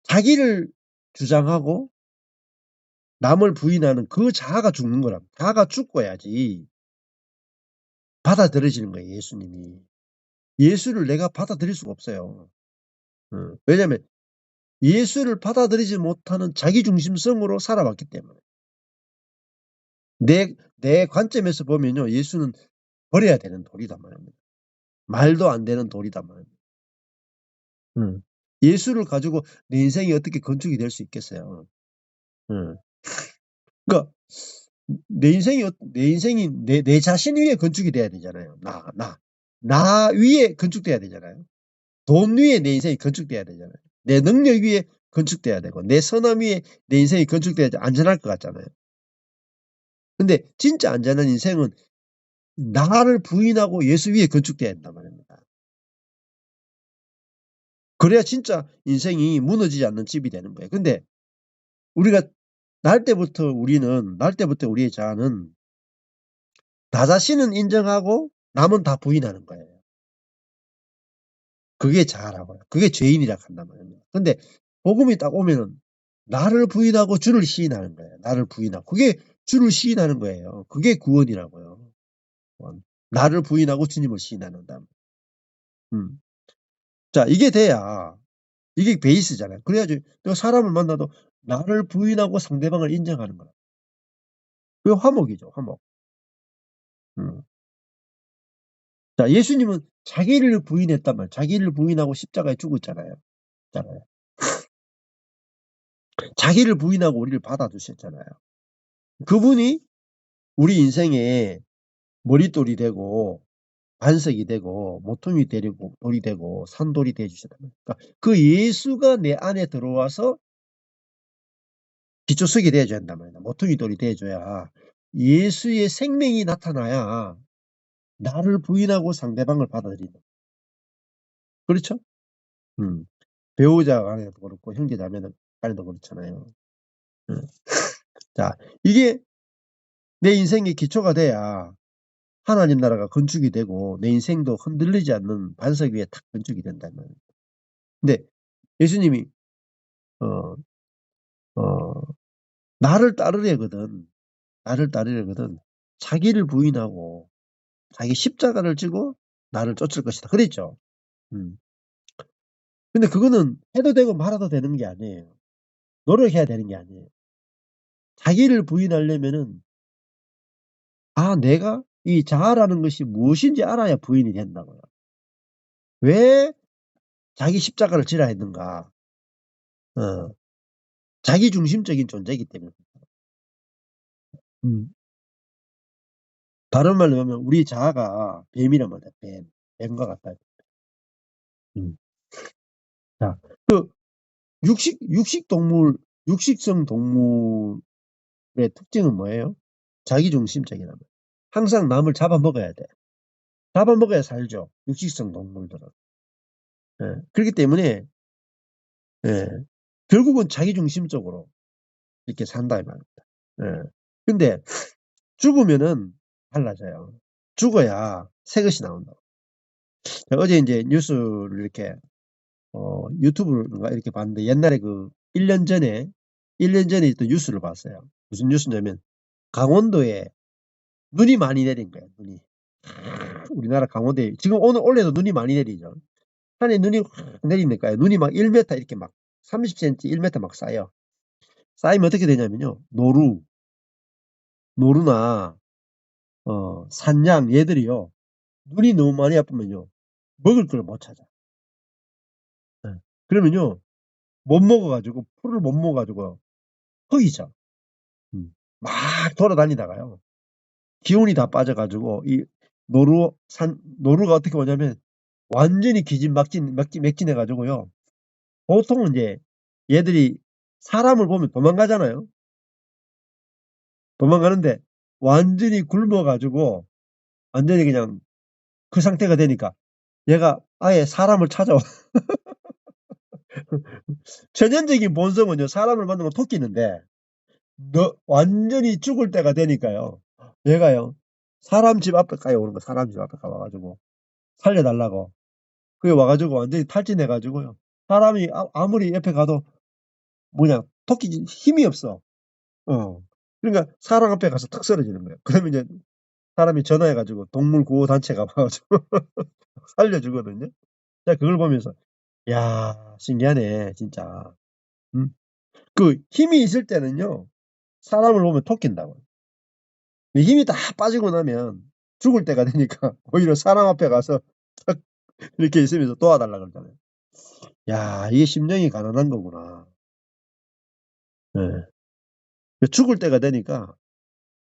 자기를 주장하고 남을 부인하는 그 자아가 죽는 거랍니다. 자아가 죽어야지 받아들여지는 거예요. 예수님이. 예수를 내가 받아들일 수가 없어요. 왜냐하면 예수를 받아들이지 못하는 자기중심성으로 살아왔기 때문에. 내 관점에서 보면요. 예수는 버려야 되는 돌이단 말입니다. 말도 안 되는 돌이단 말입니다. 예수를 가지고 내 인생이 어떻게 건축이 될 수 있겠어요. 그러니까 내 인생이 내 자신 위에 건축이 돼야 되잖아요. 나 위에 건축돼야 되잖아요. 돈 위에 내 인생이 건축돼야 되잖아요. 내 능력 위에 건축돼야 되고 내 선함 위에 내 인생이 건축돼야지 안전할 것 같잖아요. 근데 진짜 안전한 인생은 나를 부인하고 예수 위에 건축돼야 된단 말입니다. 그래야 진짜 인생이 무너지지 않는 집이 되는 거예요. 근데 우리가 날 때부터 우리의 자아는 나 자신은 인정하고 남은 다 부인하는 거예요. 그게 자아라고요. 그게 죄인이라고 한단 말입니다. 근데 복음이 딱 오면은 나를 부인하고 주를 시인하는 거예요. 나를 부인하고. 그게 주를 시인하는 거예요. 그게 구원이라고요. 나를 부인하고 주님을 시인하는다. 자, 이게 돼야 이게 베이스잖아요. 그래야지 내가 사람을 만나도 나를 부인하고 상대방을 인정하는 거라. 그게 화목이죠. 화목. 자, 예수님은 자기를 부인했단 말이에요. 자기를 부인하고 십자가에 죽었잖아요. 자기를 부인하고 우리를 받아주셨잖아요. 그분이 우리 인생에 머릿돌이 되고 반석이 되고 모퉁이 돌이 되고 산돌이 되어주셨단 말이에요. 그러니까 그 예수가 내 안에 들어와서 기초석이 되어줘야 한단 말이에요. 모퉁이 돌이 되어줘야 예수의 생명이 나타나야 나를 부인하고 상대방을 받아들인다. 그렇죠? 배우자 간에도 그렇고 형제 자매 간에도 그렇잖아요. 자, 이게 내 인생의 기초가 돼야 하나님 나라가 건축이 되고 내 인생도 흔들리지 않는 반석 위에 탁 건축이 된다는 말이에요. 근데 예수님이 어, 어, 나를 따르려거든 자기를 부인하고 자기 십자가를 지고 나를 쫓을 것이다. 그랬죠. 음. 근데 그거는 해도 되고 말아도 되는 게 아니에요. 노력해야 되는 게 아니에요. 자기를 부인하려면은 내가 이 자아라는 것이 무엇인지 알아야 부인이 된다고요. 왜 자기 십자가를 지라 했는가? 어, 자기 중심적인 존재이기 때문에. 음. 다른 말로 하면 우리 자아가 뱀이란 말이야. 뱀과 같다. 자, 그 육식성 동물의 특징은 뭐예요? 자기중심적이란 말이에요. 항상 남을 잡아먹어야 돼. 잡아먹어야 살죠. 육식성 동물들은. 예, 그렇기 때문에 예, 결국은 자기중심적으로 이렇게 산다 이 말입니다. 예. 근데 죽으면은 달라져요. 죽어야 새 것이 나온다고. 어제 이제 뉴스를 이렇게 유튜브인가 이렇게 봤는데 옛날에 1년 전에 있던 뉴스를 봤어요. 무슨 뉴스냐면 강원도에 눈이 많이 내린 거예요. 눈이. 우리나라 강원도에 지금 오늘 원래도 눈이 많이 내리죠. 산에 눈이 확 내리니까요. 눈이 막 1m 이렇게 막 30cm, 1m 막 쌓여. 쌓이면 어떻게 되냐면요. 노루나 산양 얘들이요. 눈이 너무 많이 아프면요. 먹을 걸 못 찾아. 예. 그러면요. 못 먹어가지고 풀을 못 먹어가지고 허기져. 막 돌아다니다가요. 기운이 다 빠져가지고 이 노루가 어떻게 오냐면 완전히 맥진해가지고요. 보통은 이제 얘들이 사람을 보면 도망가잖아요. 도망가는데 완전히 굶어가지고 완전히 그냥 그 상태가 되니까 얘가 아예 사람을 찾아와. 천연적인 본성은요. 사람을 만나면 토끼는데 완전히 죽을 때가 되니까요. 얘가요. 사람 집 앞에 가요. 오는 거 사람 집 앞에 가가지고 살려달라고. 그게 와가지고 완전히 탈진해가지고요. 사람이 아무리 옆에 가도 뭐냐 토끼 힘이 없어. 그러니까 사람 앞에 가서 탁 쓰러지는 거예요. 그러면 이제 사람이 전화해가지고 동물구호단체가 와가지고 살려주거든요. 제가 그걸 보면서 야 신기하네 진짜. 그 힘이 있을 때는요 사람을 보면 토낀다고. 힘이 다 빠지고 나면 죽을 때가 되니까 오히려 사람 앞에 가서 탁 이렇게 있으면서 도와달라 그러잖아요. 야 이게 심령이 가난한 거구나. 예. 죽을 때가 되니까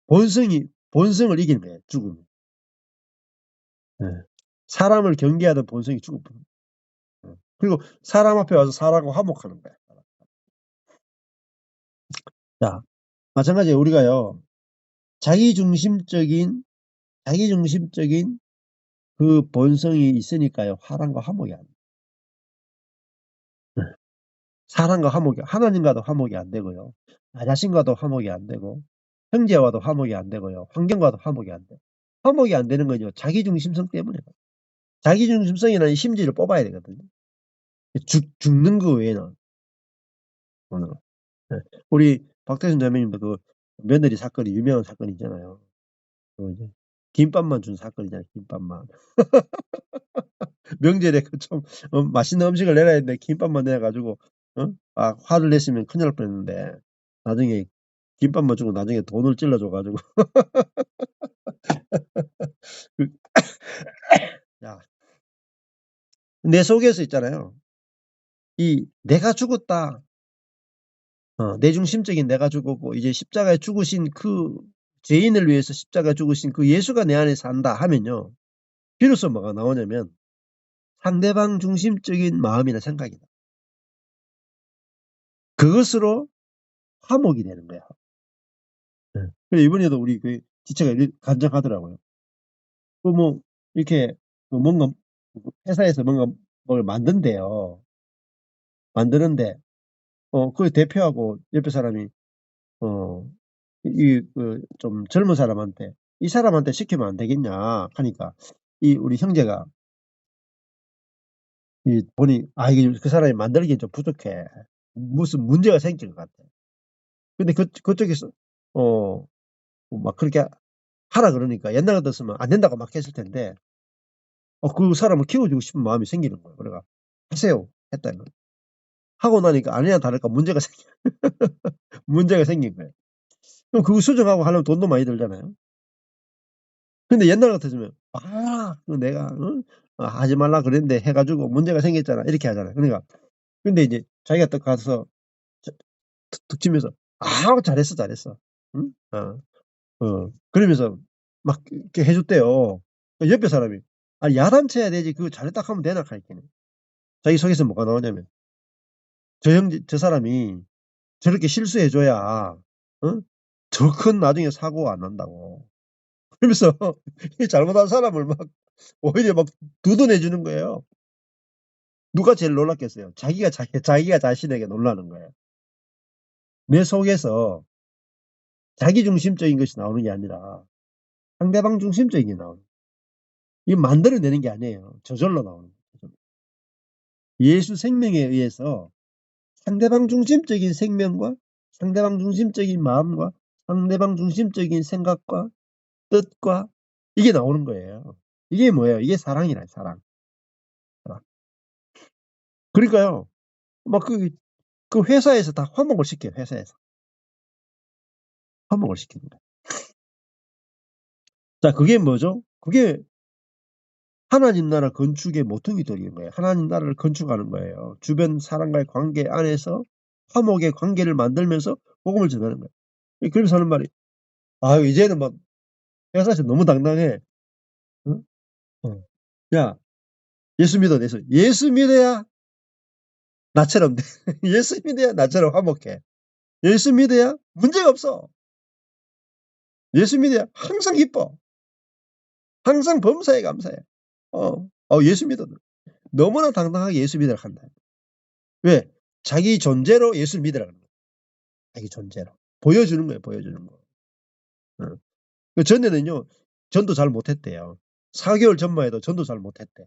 본성을 이기는 거예요. 죽으면. 예. 사람을 경계하던 본성이 죽어버려요. 그리고 사람 앞에 와서 사람과 화목하는 거야. 자, 마찬가지로 우리가요. 자기중심적인 자기중심적인 그 본성이 있으니까요. 사람과 화목이 안 돼요. 네. 사람과 화목이 하나님과도 화목이 안 되고요. 나 자신과도 화목이 안 되고 형제와도 화목이 안 되고요. 환경과도 화목이 안 돼요. 화목이 안 되는 건요. 자기중심성 때문에 그래요. 자기중심성이라는 심지를 뽑아야 되거든요. 죽는 거 외에는. 네. 우리 박태순 자매님도 그 며느리 사건이 유명한 사건이 있잖아요. 그 이제 김밥만 준 사건이잖아요. 김밥만. 명절에 그 좀 맛있는 음식을 내놔야 되는데 김밥만 내가지고 화를 냈으면 큰일 날 뻔했는데 나중에 김밥만 주고 나중에 돈을 찔러줘가지고 그 야, 내 속에서 있잖아요. 이 내가 죽었다. 내중심적인 내가 죽었고 이제 십자가에 죽으신 그 죄인을 위해서 십자가에 죽으신 그 예수가 내 안에 산다 하면요. 비로소 뭐가 나오냐면 상대방 중심적인 마음이나 생각이다. 그것으로 화목이 되는 거야. 네. 그래서 이번에도 우리 그 지체가 간증하더라고요. 그 뭐 이렇게 그 뭔가 회사에서 뭔가 뭘 만든대요. 만드는데 그 대표하고 옆에 사람이 이 그 좀 젊은 사람한테 이 사람한테 시키면 안 되겠냐 하니까 이 우리 형제가 보니 이게 그 사람이 만들기엔 좀 부족해. 무슨 문제가 생길 것 같아. 근데 그쪽에서 막 그렇게 하라 그러니까 옛날 같았으면 안 된다고 막 했을 텐데 그 사람을 키워주고 싶은 마음이 생기는 거예요. 그래가 하세요 했다는 거예요. 하고 나니까 아니나 다를까 문제가 생긴 거예요. 그럼 그거 수정하고 하려면 돈도 많이 들잖아요. 근데 옛날 같았으면 내가 하지 말라 그랬는데 해가지고 문제가 생겼잖아 이렇게 하잖아요. 그러니까 근데 이제 자기가 딱 가서 툭 치면서 잘했어 잘했어. 응? 그러면서 막 이렇게 해줬대요. 옆에 사람이 야단쳐야 되지 그거 잘했다 하면 되나 하니까 자기 속에서 뭐가 나오냐면 저 사람이 저렇게 실수해줘야 더 큰 나중에 사고가 안 난다고. 그러면서 이 잘못한 사람을 막 오히려 막 두둔해주는 거예요. 누가 제일 놀랐겠어요? 자기가 자신에게 놀라는 거예요. 내 속에서 자기중심적인 것이 나오는 게 아니라 상대방 중심적인 게 나오는 거예요. 이거 만들어내는 게 아니에요. 저절로 나오는 거예요. 예수 생명에 의해서 상대방 중심적인 생명과 상대방 중심적인 마음과 상대방 중심적인 생각과 뜻과 이게 나오는 거예요. 이게 뭐예요? 이게 사랑이라 사랑. 사랑. 그러니까요. 막 그 회사에서 다 화목을 시켜요. 회사에서. 화목을 시키는 거예요. 자, 그게 뭐죠? 그게 하나님 나라 건축의 모퉁이 돌인 거예요. 하나님 나라를 건축하는 거예요. 주변 사람과의 관계 안에서 화목의 관계를 만들면서 복음을 전하는 거예요. 그러면서 하는 말이 이제는 막 회사에서 너무 당당해. 응? 야, 예수 믿어. 예수 믿어야 나처럼 돼. 예수 믿어야 나처럼 화목해. 예수 믿어야 문제가 없어. 예수 믿어야 항상 기뻐. 항상 범사에 감사해. 예수 믿어. 너무나 당당하게 예수 믿으라 한다. 왜? 자기 존재로 예수 믿으라 하는 거야. 자기 존재로. 보여주는 거예요. 보여주는 거. 그 전에는요. 전도 잘 못했대요. 4개월 전만 해도 전도 잘 못했대.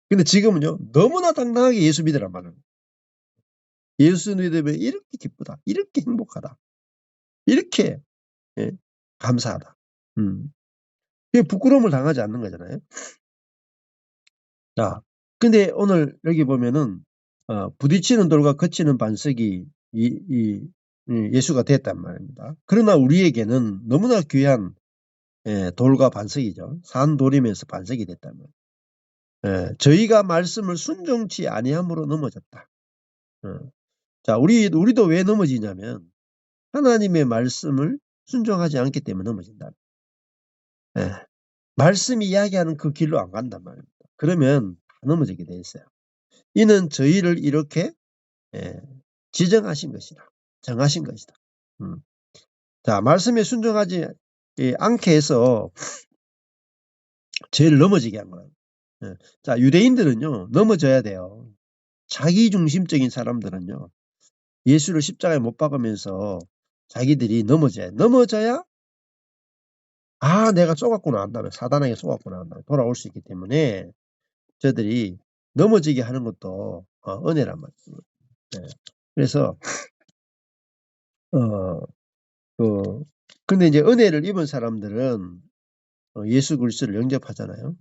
근데 지금은요. 너무나 당당하게 예수 믿으란 말은. 예수 믿으면 이렇게 기쁘다. 이렇게 행복하다. 이렇게 감사하다. 그게 부끄러움을 당하지 않는 거잖아요. 자, 근데 오늘 여기 보면은 부딪히는 돌과 거치는 반석이 예수가 됐단 말입니다. 그러나 우리에게는 너무나 귀한 돌과 반석이죠. 산돌이면서 반석이 됐단 말이에요. 저희가 말씀을 순종치 아니함으로 넘어졌다. 자, 우리도 왜 넘어지냐면 하나님의 말씀을 순종하지 않기 때문에 넘어진다. 말씀이 이야기하는 그 길로 안 간단 말입니다. 그러면 넘어지게 돼 있어요. 이는 저희를 이렇게 지정하신 것이다. 정하신 것이다. 자, 말씀에 순종하지 않게 해서 죄를 넘어지게 한 거예요. 자, 유대인들은요, 넘어져야 돼요. 자기중심적인 사람들은요, 예수를 십자가에 못 박으면서 자기들이 넘어져야 내가 속았구나 한 다음에, 사단에게 속았구나 한 다음에 돌아올 수 있기 때문에 저들이 넘어지게 하는 것도 은혜란 말이에요. 그래서 근데 이제 은혜를 입은 사람들은 예수 그리스도를 영접하잖아요.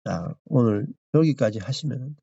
자, 오늘 여기까지 하시면